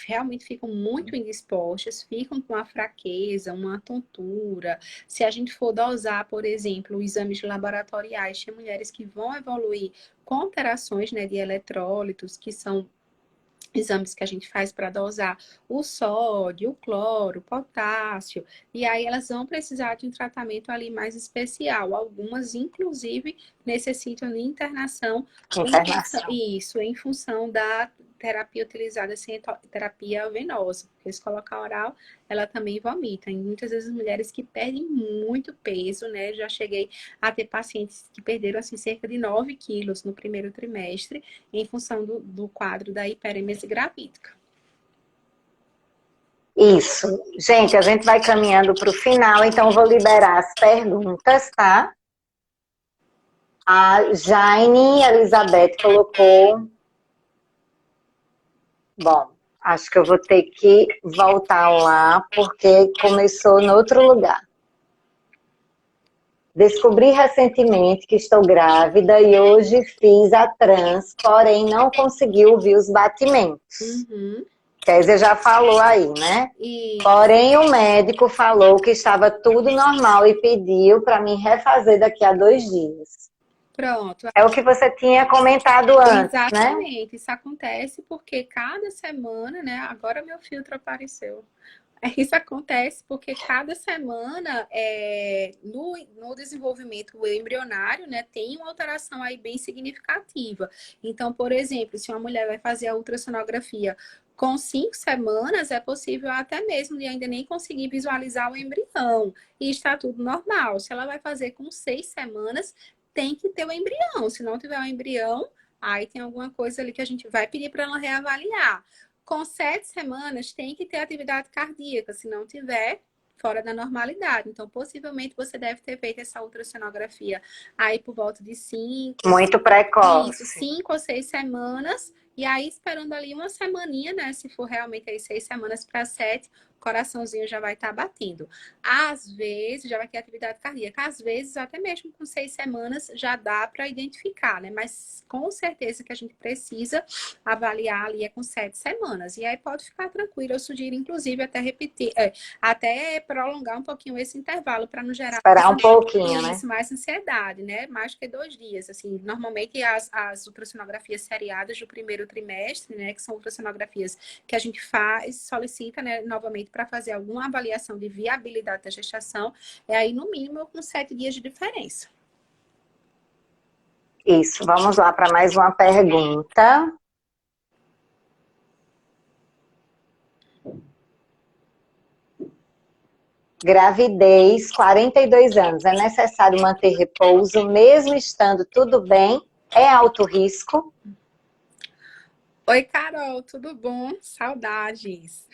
realmente ficam muito indispostas, ficam com a fraqueza, uma tontura. Se a gente for dosar, por exemplo, exames laboratoriais, tem mulheres que vão evoluir com alterações, né, de eletrólitos, que são exames que a gente faz para dosar o sódio, o cloro, o potássio, e aí elas vão precisar de um tratamento ali mais especial. Algumas, inclusive, necessitam de internação. Em função da terapia utilizada sem terapia venosa, porque se colocar oral, ela também vomita. E muitas vezes mulheres que perdem muito peso, né? Já cheguei a ter pacientes que perderam assim cerca de 9 quilos no primeiro trimestre, em função do quadro da hiperêmese gravídica. Isso. Gente, a gente vai caminhando para o final, então vou liberar as perguntas, tá? A Jaine Elizabeth colocou... Bom, acho que eu vou ter que voltar lá, porque começou em outro lugar. Descobri recentemente que estou grávida e hoje fiz a trans, porém não consegui ouvir os batimentos. Kézia já falou aí, né? Porém, o médico falou que estava tudo normal e pediu para mim refazer daqui a 2 dias. Pronto. É o que você tinha comentado antes, Exatamente. Né? Isso acontece porque cada semana, né? Agora meu filtro apareceu. Isso acontece porque cada semana, no desenvolvimento embrionário, né, tem uma alteração aí bem significativa. Então, por exemplo, se uma mulher vai fazer a ultrassonografia com 5 semanas, é possível até mesmo de ainda nem conseguir visualizar o embrião. E está tudo normal. Se ela vai fazer com 6 semanas, tem que ter o embrião. Se não tiver o embrião, aí tem alguma coisa ali que a gente vai pedir para ela reavaliar. Com 7 semanas, tem que ter atividade cardíaca. Se não tiver, fora da normalidade. Então, possivelmente, você deve ter feito essa ultrassonografia aí por volta de 5... Muito precoce. Isso, 5 ou 6 semanas. E aí, esperando ali uma semaninha, né? Se for realmente aí 6 semanas para 7, o coraçãozinho já vai estar batendo. Às vezes, já vai ter atividade cardíaca. Às vezes, até mesmo com 6 semanas, já dá para identificar, né? Mas com certeza que a gente precisa avaliar ali com 7 semanas. E aí pode ficar tranquilo. Eu sugiro, inclusive, até repetir, até prolongar um pouquinho esse intervalo para não gerar esperar um pouquinho, isso, né? mais ansiedade, né? Mais que 2 dias. Assim, normalmente as ultrassonografias seriadas do primeiro trimestre, né? Que são ultrassonografias que a gente faz, solicita, né? Novamente para fazer alguma avaliação de viabilidade da gestação, é aí no mínimo com 7 dias de diferença. Isso, vamos lá para mais uma pergunta. Gravidez, 42 anos. É necessário manter repouso, mesmo estando tudo bem? É alto risco? Oi, Carol, tudo bom? Saudades.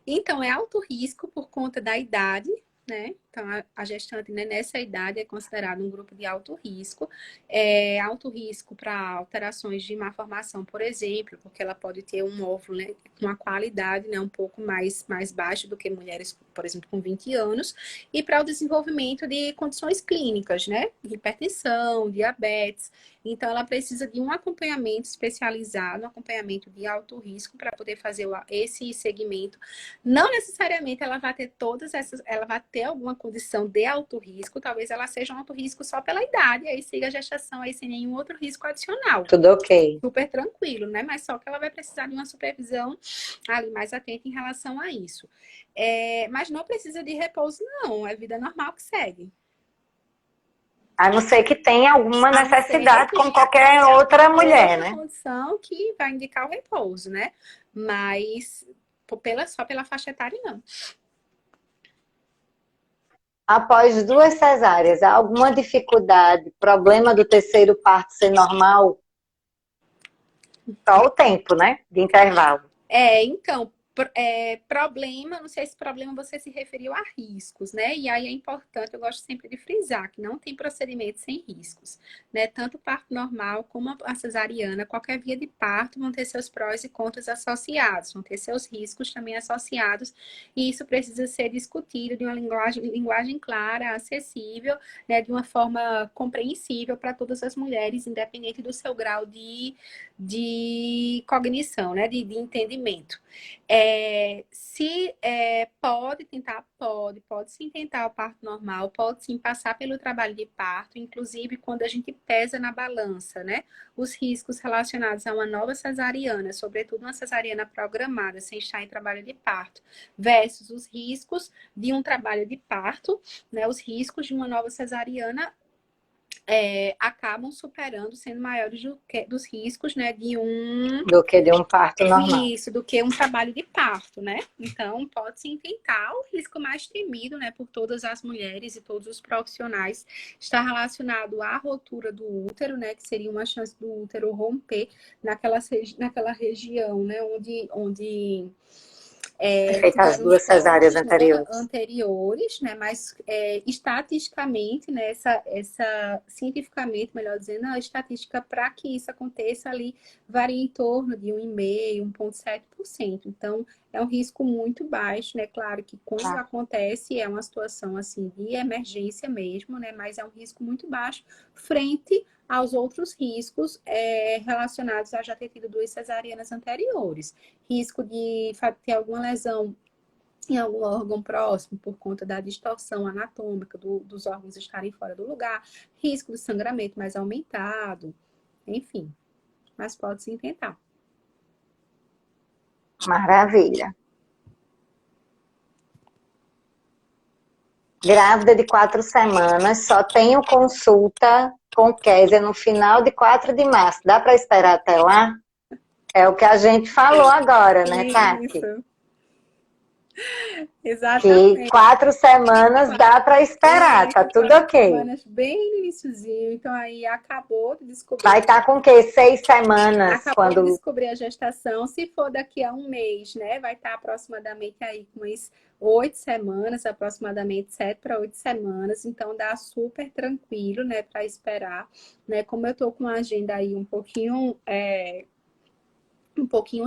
Então, é alto risco por conta da idade, né? Então, a gestante, né, nessa idade é considerado um grupo de alto risco. É alto risco para alterações de malformação, por exemplo, porque ela pode ter um óvulo, né, com uma qualidade, né, um pouco mais baixa do que mulheres, por exemplo, com 20 anos, e para o desenvolvimento de condições clínicas, né? Hipertensão, diabetes. Então, ela precisa de um acompanhamento especializado, um acompanhamento de alto risco para poder fazer esse segmento. Não necessariamente ela vai ter todas essas, ela vai ter alguma condição de alto risco, talvez ela seja um alto risco só pela idade, aí siga a gestação aí sem nenhum outro risco adicional. Tudo ok. Super tranquilo, né? Mas só que ela vai precisar de uma supervisão ali mais atenta em relação a isso. Mas não precisa de repouso, não. É vida normal que segue. A não ser que tenha alguma necessidade, como qualquer outra mulher, né? Condição que vai indicar o repouso, né? Mas só pela faixa etária, não. Após 2 cesáreas, há alguma dificuldade, problema do terceiro parto ser normal? Só o tempo, né? De intervalo. Então, problema, não sei se problema você se referiu a riscos, né? E aí é importante, eu gosto sempre de frisar que não tem procedimento sem riscos, né? Tanto o parto normal como a cesariana, qualquer via de parto vão ter seus prós e contras associados, vão ter seus riscos também associados, e isso precisa ser discutido de uma linguagem clara, acessível, né? De uma forma compreensível para todas as mulheres, independente do seu grau de cognição, né? De entendimento. Se pode tentar, pode sim tentar o parto normal, pode sim passar pelo trabalho de parto, inclusive quando a gente pesa na balança, né? Os riscos relacionados a uma nova cesariana, sobretudo uma cesariana programada, sem estar em trabalho de parto, versus os riscos de um trabalho de parto, né? Os riscos de uma nova cesariana acabam superando, sendo maiores dos riscos, né, do que de um parto normal. Isso, do que um trabalho de parto, né? Então, pode-se intentar. O risco mais temido, né, por todas as mulheres e todos os profissionais está relacionado à rotura do útero, né, que seria uma chance do útero romper naquela região, né, onde feita as 2 cesáreas anteriores, né? Mas estatisticamente, né? Cientificamente, melhor dizendo, a estatística para que isso aconteça ali varia em torno de 1,5%, 1,7%. Então, é um risco muito baixo, né? Claro que quando acontece é uma situação assim de emergência mesmo, né? Mas é um risco muito baixo frente aos outros riscos relacionados a já ter tido 2 cesarianas anteriores. Risco de ter alguma lesão em algum órgão próximo por conta da distorção anatômica dos órgãos estarem fora do lugar, risco de sangramento mais aumentado, enfim. Mas pode-se tentar. Maravilha. Grávida de 4 semanas, só tenho consulta com Kézia no final de 4 de março. Dá para esperar até lá? É o que a gente falou agora, né, Tati? Isso. Exatamente. Que 4 semanas dá para esperar, tá tudo ok. Semanas bem no iniciozinho, então aí acabou de descobrir. Vai estar com o quê? 6 semanas? Acabou de descobrir a gestação. Se for daqui a um mês, né? Vai estar aproximadamente aí com umas 8 semanas, aproximadamente 7 para 8 semanas. Então dá super tranquilo, né? Para esperar, né? Como eu tô com a agenda aí um pouquinho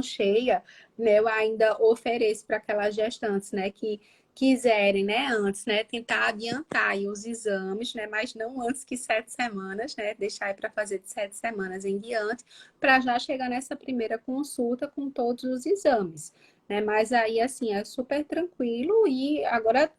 cheia, né? Eu ainda ofereço para aquelas gestantes, né? Que quiserem, né, antes, né, tentar adiantar aí os exames, né, mas não antes que 7 semanas, né, deixar aí para fazer de 7 semanas em diante, para já chegar nessa primeira consulta com todos os exames, né, mas aí, assim, é super tranquilo e agora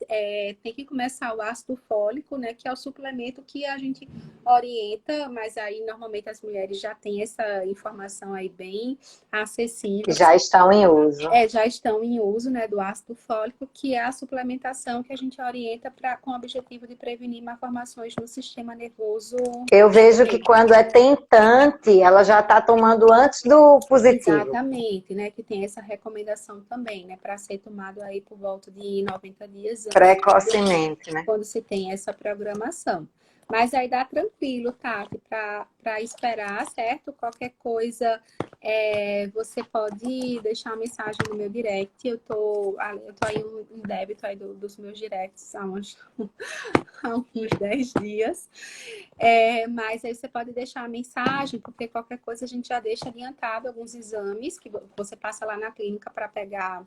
tem que começar o ácido fólico, né, que é o suplemento que a gente orienta, mas aí normalmente as mulheres já têm essa informação aí bem acessível. Já estão em uso. Já estão em uso, né, do ácido fólico, que é a suplementação que a gente orienta com o objetivo de prevenir malformações no sistema nervoso. Eu vejo que quando é tentante, ela já está tomando antes do positivo. Exatamente, né, que tem essa recomendação medicação também, né? Para ser tomado aí por volta de 90 dias antes, Precocemente, né? quando se tem essa programação. Mas aí dá tranquilo, Tati, para esperar, certo? Qualquer coisa, você pode deixar uma mensagem no meu direct. Eu tô aí em débito aí dos meus directs há uns 10 dias. Mas aí você pode deixar a mensagem, porque qualquer coisa a gente já deixa adiantado alguns exames que você passa lá na clínica para pegar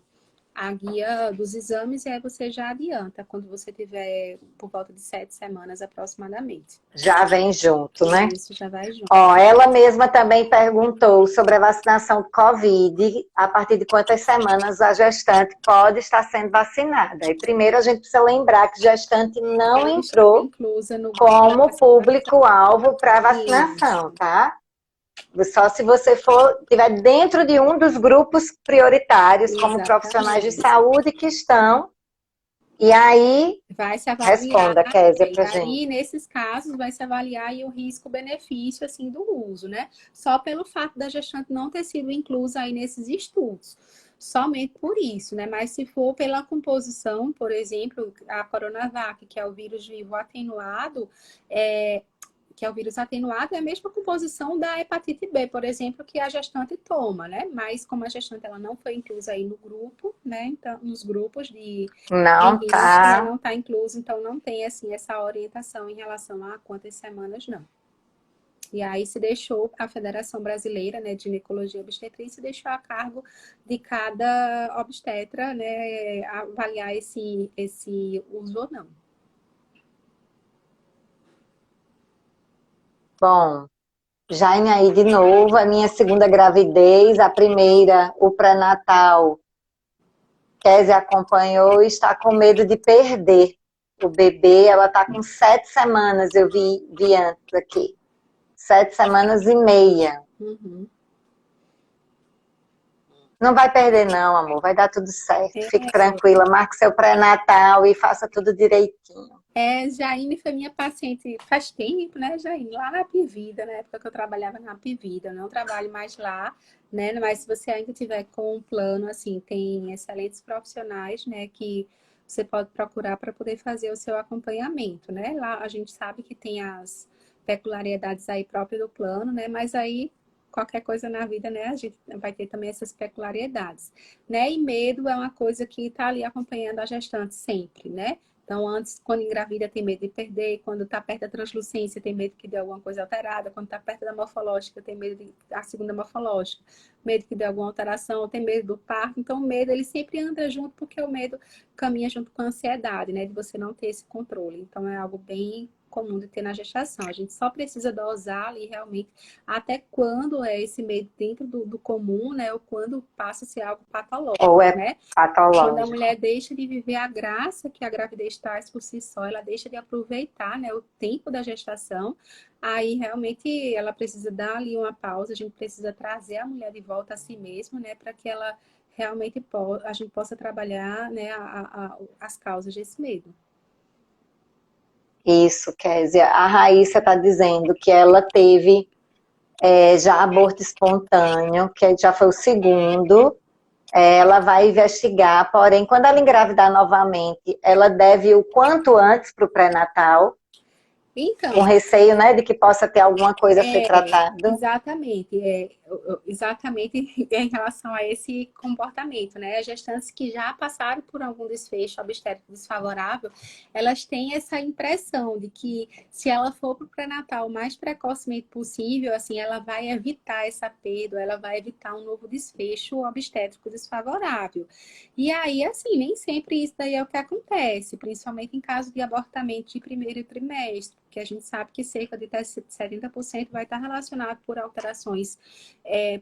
a guia dos exames e aí você já adianta quando você tiver por volta de 7 semanas aproximadamente. Já vem junto, né? Isso já vai junto. Ó, ela mesma também perguntou sobre a vacinação do Covid, a partir de quantas semanas a gestante pode estar sendo vacinada. E primeiro a gente precisa lembrar que gestante não Está entrou inclusa no grupo da como vacinação. público-alvo para vacinação, tá? Só se você estiver dentro de um dos grupos prioritários, como profissionais de Exatamente. saúde que estão. E aí, Vai se avaliar, responda, Kézia, e pra gente. aí nesses casos vai se avaliar aí o risco-benefício assim do uso, né? Só pelo fato da gestante não ter sido inclusa aí nesses estudos. Somente por isso, né? Mas se for pela composição, por exemplo, a Coronavac, que é o vírus vivo atenuado, que é o vírus atenuado, é a mesma composição da hepatite B, por exemplo, que a gestante toma, né? Mas como a gestante ela não foi inclusa aí no grupo, né? Então, nos grupos de Não risco, né? tá. Não está incluso, então não tem assim essa orientação em relação a quantas semanas, não. E aí se deixou a Federação Brasileira, né, de Ginecologia e Obstetrícia deixou a cargo de cada obstetra, né, avaliar esse uso ou não. Bom, Jaime aí de novo, a minha segunda gravidez, a primeira, o pré-natal, Kézia acompanhou e está com medo de perder o bebê. Ela está com 7 semanas, eu vi antes aqui. 7 semanas e meia. Uhum. Não vai perder não, amor, vai dar tudo certo. Fique tranquila, marque seu pré-natal e faça tudo direitinho. Jaine foi minha paciente faz tempo, né, Jaine? Lá na Pivida, na época que eu trabalhava na Pivida. Eu não trabalho mais lá, né? Mas se você ainda tiver com um plano, assim, tem excelentes profissionais, né, que você pode procurar para poder fazer o seu acompanhamento, né? Lá a gente sabe que tem as peculiaridades aí próprias do plano, né? Mas aí qualquer coisa na vida, né, a gente vai ter também essas peculiaridades, né? E medo é uma coisa que está ali acompanhando a gestante sempre, né? Então, antes, quando engravida, tem medo de perder. Quando está perto da translucência, tem medo que dê alguma coisa alterada. Quando está perto da morfológica, tem medo da segunda morfológica. Medo que dê alguma alteração, tem medo do parto. Então, o medo, ele sempre anda junto, porque o medo caminha junto com a ansiedade, né? De você não ter esse controle. Então, é algo bem comum de ter na gestação. A gente só precisa dosar ali realmente até quando é esse medo dentro do comum, né? Ou quando passa a ser algo patológico, Ou é né? Quando a patológico. mulher deixa de viver a graça que a gravidez traz por si só, ela deixa de aproveitar, né, o tempo da gestação, aí realmente ela precisa dar ali uma pausa, a gente precisa trazer a mulher de volta a si mesma, né, para que ela realmente a gente possa trabalhar, né, as causas desse medo. Isso, Kézia. A Raíssa está dizendo que ela teve já aborto espontâneo, que já foi o segundo. Ela vai investigar, porém, quando ela engravidar novamente, ela deve ir o quanto antes para o pré-natal, com Então, receio, né, de que possa ter alguma coisa a ser tratado. exatamente, exatamente em relação a esse comportamento, né? As gestantes que já passaram por algum desfecho obstétrico desfavorável, elas têm essa impressão de que se ela for para o pré-natal o mais precocemente possível, assim, ela vai evitar essa perda, ela vai evitar um novo desfecho obstétrico desfavorável. E aí, assim, nem sempre isso daí é o que acontece, principalmente em caso de abortamento de primeiro trimestre, porque a gente sabe que cerca de 70% vai estar relacionado por alterações,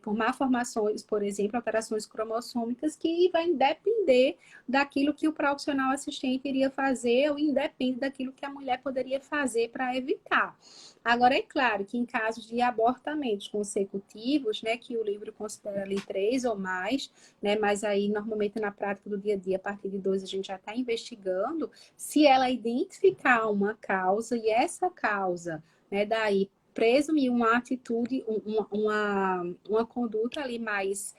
por malformações, por exemplo, alterações cromossômicas, que vai depender daquilo que o profissional assistente iria fazer ou independe daquilo que a mulher poderia fazer para evitar. Agora, é claro que em casos de abortamentos consecutivos, né, que o livro considera ali 3 ou mais, né, mas aí normalmente na prática do dia a dia, a partir de 2 a gente já está investigando, se ela identificar uma causa e essa causa, né, daí presumir uma atitude, uma conduta ali mais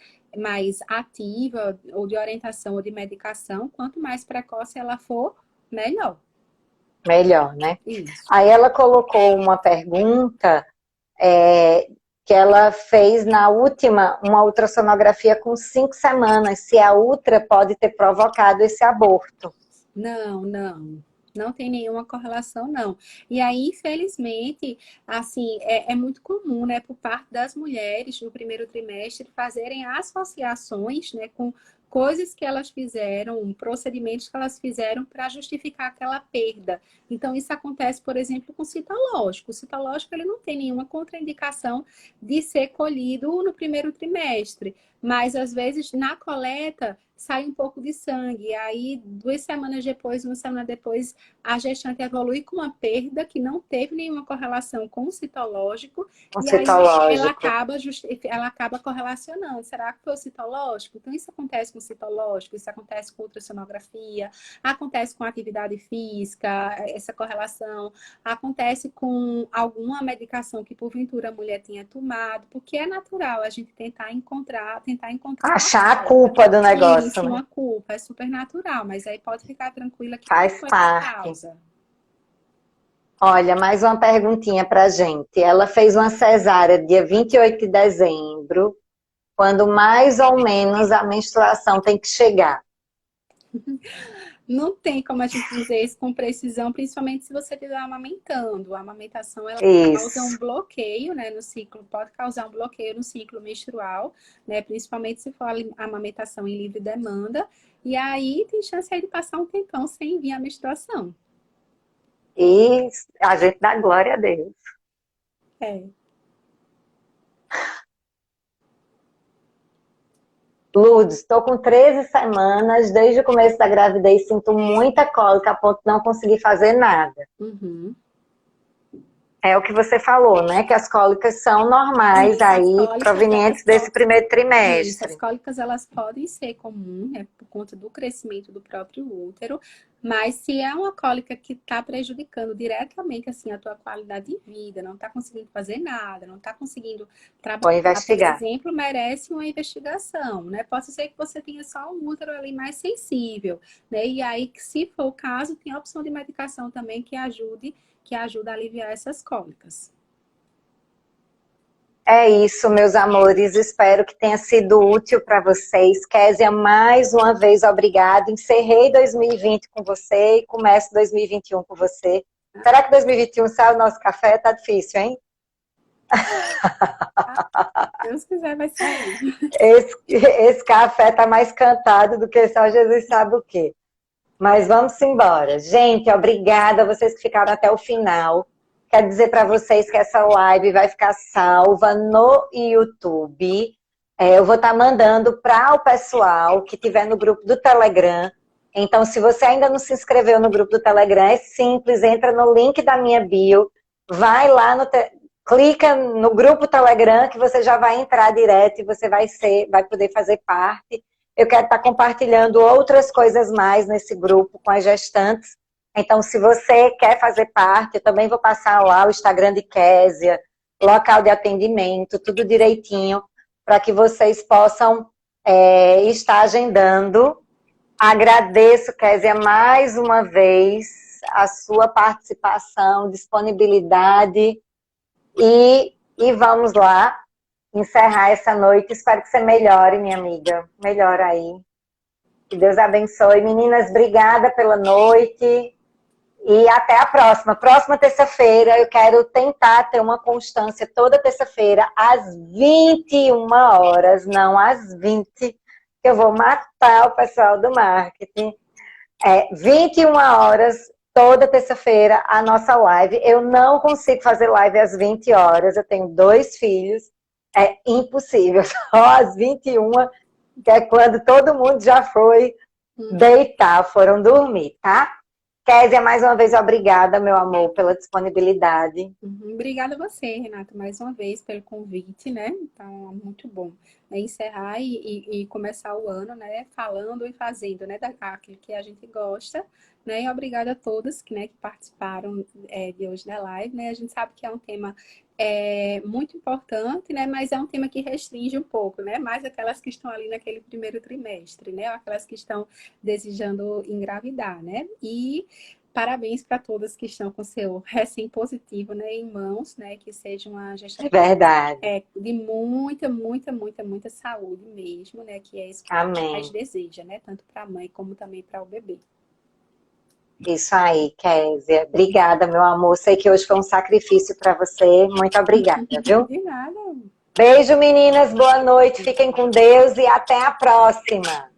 ativa, ou de orientação ou de medicação, quanto mais precoce ela for, melhor. Melhor, né? Isso. Aí ela colocou uma pergunta que ela fez na última, uma ultrassonografia com 5 semanas, se a ultra pode ter provocado esse aborto. Não tem nenhuma correlação, não. E aí, infelizmente, assim, é muito comum, né, por parte das mulheres no primeiro trimestre fazerem associações, né, com coisas que elas fizeram, procedimentos que elas fizeram para justificar aquela perda. Então, isso acontece, por exemplo, com o citológico. O citológico, ele não tem nenhuma contraindicação de ser colhido no primeiro trimestre. Mas, às vezes, na coleta, sai um pouco de sangue. E aí, 2 semanas depois, uma semana depois, a gestante evolui com uma perda que não teve nenhuma correlação com o citológico. Um E aí, citológico. ela acaba correlacionando. Será que foi o citológico? Então, isso acontece com o citológico, isso acontece com ultrassonografia, acontece com atividade física, essa correlação, acontece com alguma medicação que, porventura, a mulher tinha tomado, porque é natural a gente tentar encontrar Achar a culpa do negócio, isso, né? uma culpa, é super natural, mas aí pode ficar tranquila que não Faz foi a parte. causa. Olha, mais uma perguntinha pra gente. Ela fez uma cesárea dia 28 de dezembro, quando mais ou menos a menstruação tem que chegar. Não tem como a gente dizer isso com precisão, principalmente se você estiver amamentando. A amamentação, ela causa um Isso. bloqueio, né, no ciclo, pode causar um bloqueio no ciclo menstrual, né, principalmente se for a amamentação em livre demanda, e aí tem chance aí de passar um tempão sem vir a menstruação. E a gente dá glória a Deus. É. Lourdes, estou com 13 semanas, desde o começo da gravidez sinto muita cólica a ponto de não conseguir fazer nada. Uhum. É o que você falou, né? Que as cólicas são normais Isso, as aí, cólicas, provenientes desse primeiro isso, as trimestre. cólicas elas podem ser comuns, né, por conta do crescimento do próprio útero, mas se é uma cólica que está prejudicando diretamente assim a tua qualidade de vida, não está conseguindo fazer nada, não está conseguindo Vou trabalhar, por investigar. exemplo, merece uma investigação, né? Pode ser que você tenha só um útero ali mais sensível, né? E aí, se for o caso, tem a opção de medicação também que ajuda a aliviar essas cólicas. É isso, meus amores. Espero que tenha sido útil para vocês. Késia, mais uma vez, obrigado. Encerrei 2020 com você e começo 2021 com você. Será que 2021 sai o nosso café? Tá difícil, hein? Deus quiser, vai sair. Esse café tá mais cantado do que só Jesus sabe o quê. Mas vamos embora. Gente, obrigada a vocês que ficaram até o final. Quero dizer para vocês que essa live vai ficar salva no YouTube. Eu vou estar mandando para o pessoal que estiver no grupo do Telegram. Então, se você ainda não se inscreveu no grupo do Telegram, é simples, entra no link da minha bio, vai lá clica no grupo Telegram que você já vai entrar direto e você vai poder fazer parte. Eu quero estar compartilhando outras coisas mais nesse grupo com as gestantes. Então, se você quer fazer parte, eu também vou passar lá o Instagram de Késia, local de atendimento, tudo direitinho, para que vocês possam estar agendando. Agradeço, Késia, mais uma vez a sua participação, disponibilidade e vamos lá encerrar essa noite. Espero que você melhore, minha amiga. Melhora aí. Que Deus abençoe. Meninas, obrigada pela noite. E até a próxima. Próxima terça-feira, eu quero tentar ter uma constância toda terça-feira, às 21 horas, não às 20, que eu vou matar o pessoal do marketing. 21 horas, toda terça-feira, a nossa live. Eu não consigo fazer live às 20 horas, eu tenho 2 filhos, é impossível. Só às 21, que é quando todo mundo já foi deitar, foram dormir, tá? Késia, mais uma vez, obrigada, meu amor, pela disponibilidade. Obrigada a você, Renata, mais uma vez pelo convite, né? Então, é muito bom, né, encerrar e começar o ano, né? Falando e fazendo, né? Daquilo que a gente gosta, né? E obrigada a todas que participaram de hoje da live, né? A gente sabe que é um tema é muito importante, né? Mas é um tema que restringe um pouco, né? Mais aquelas que estão ali naquele primeiro trimestre, né? Ou aquelas que estão desejando engravidar, né? E parabéns para todas que estão com seu recém-positivo, né, em mãos, né? Que seja uma É gestação verdade. de muita, muita, muita, muita saúde mesmo, né? Que é isso que a gente mais Amém. deseja, né? Tanto para a mãe como também para o bebê. Isso aí, Kézia. Obrigada, meu amor. Sei que hoje foi um sacrifício para você. Muito obrigada, viu? De nada. Beijo, meninas. Boa noite. Fiquem com Deus e até a próxima.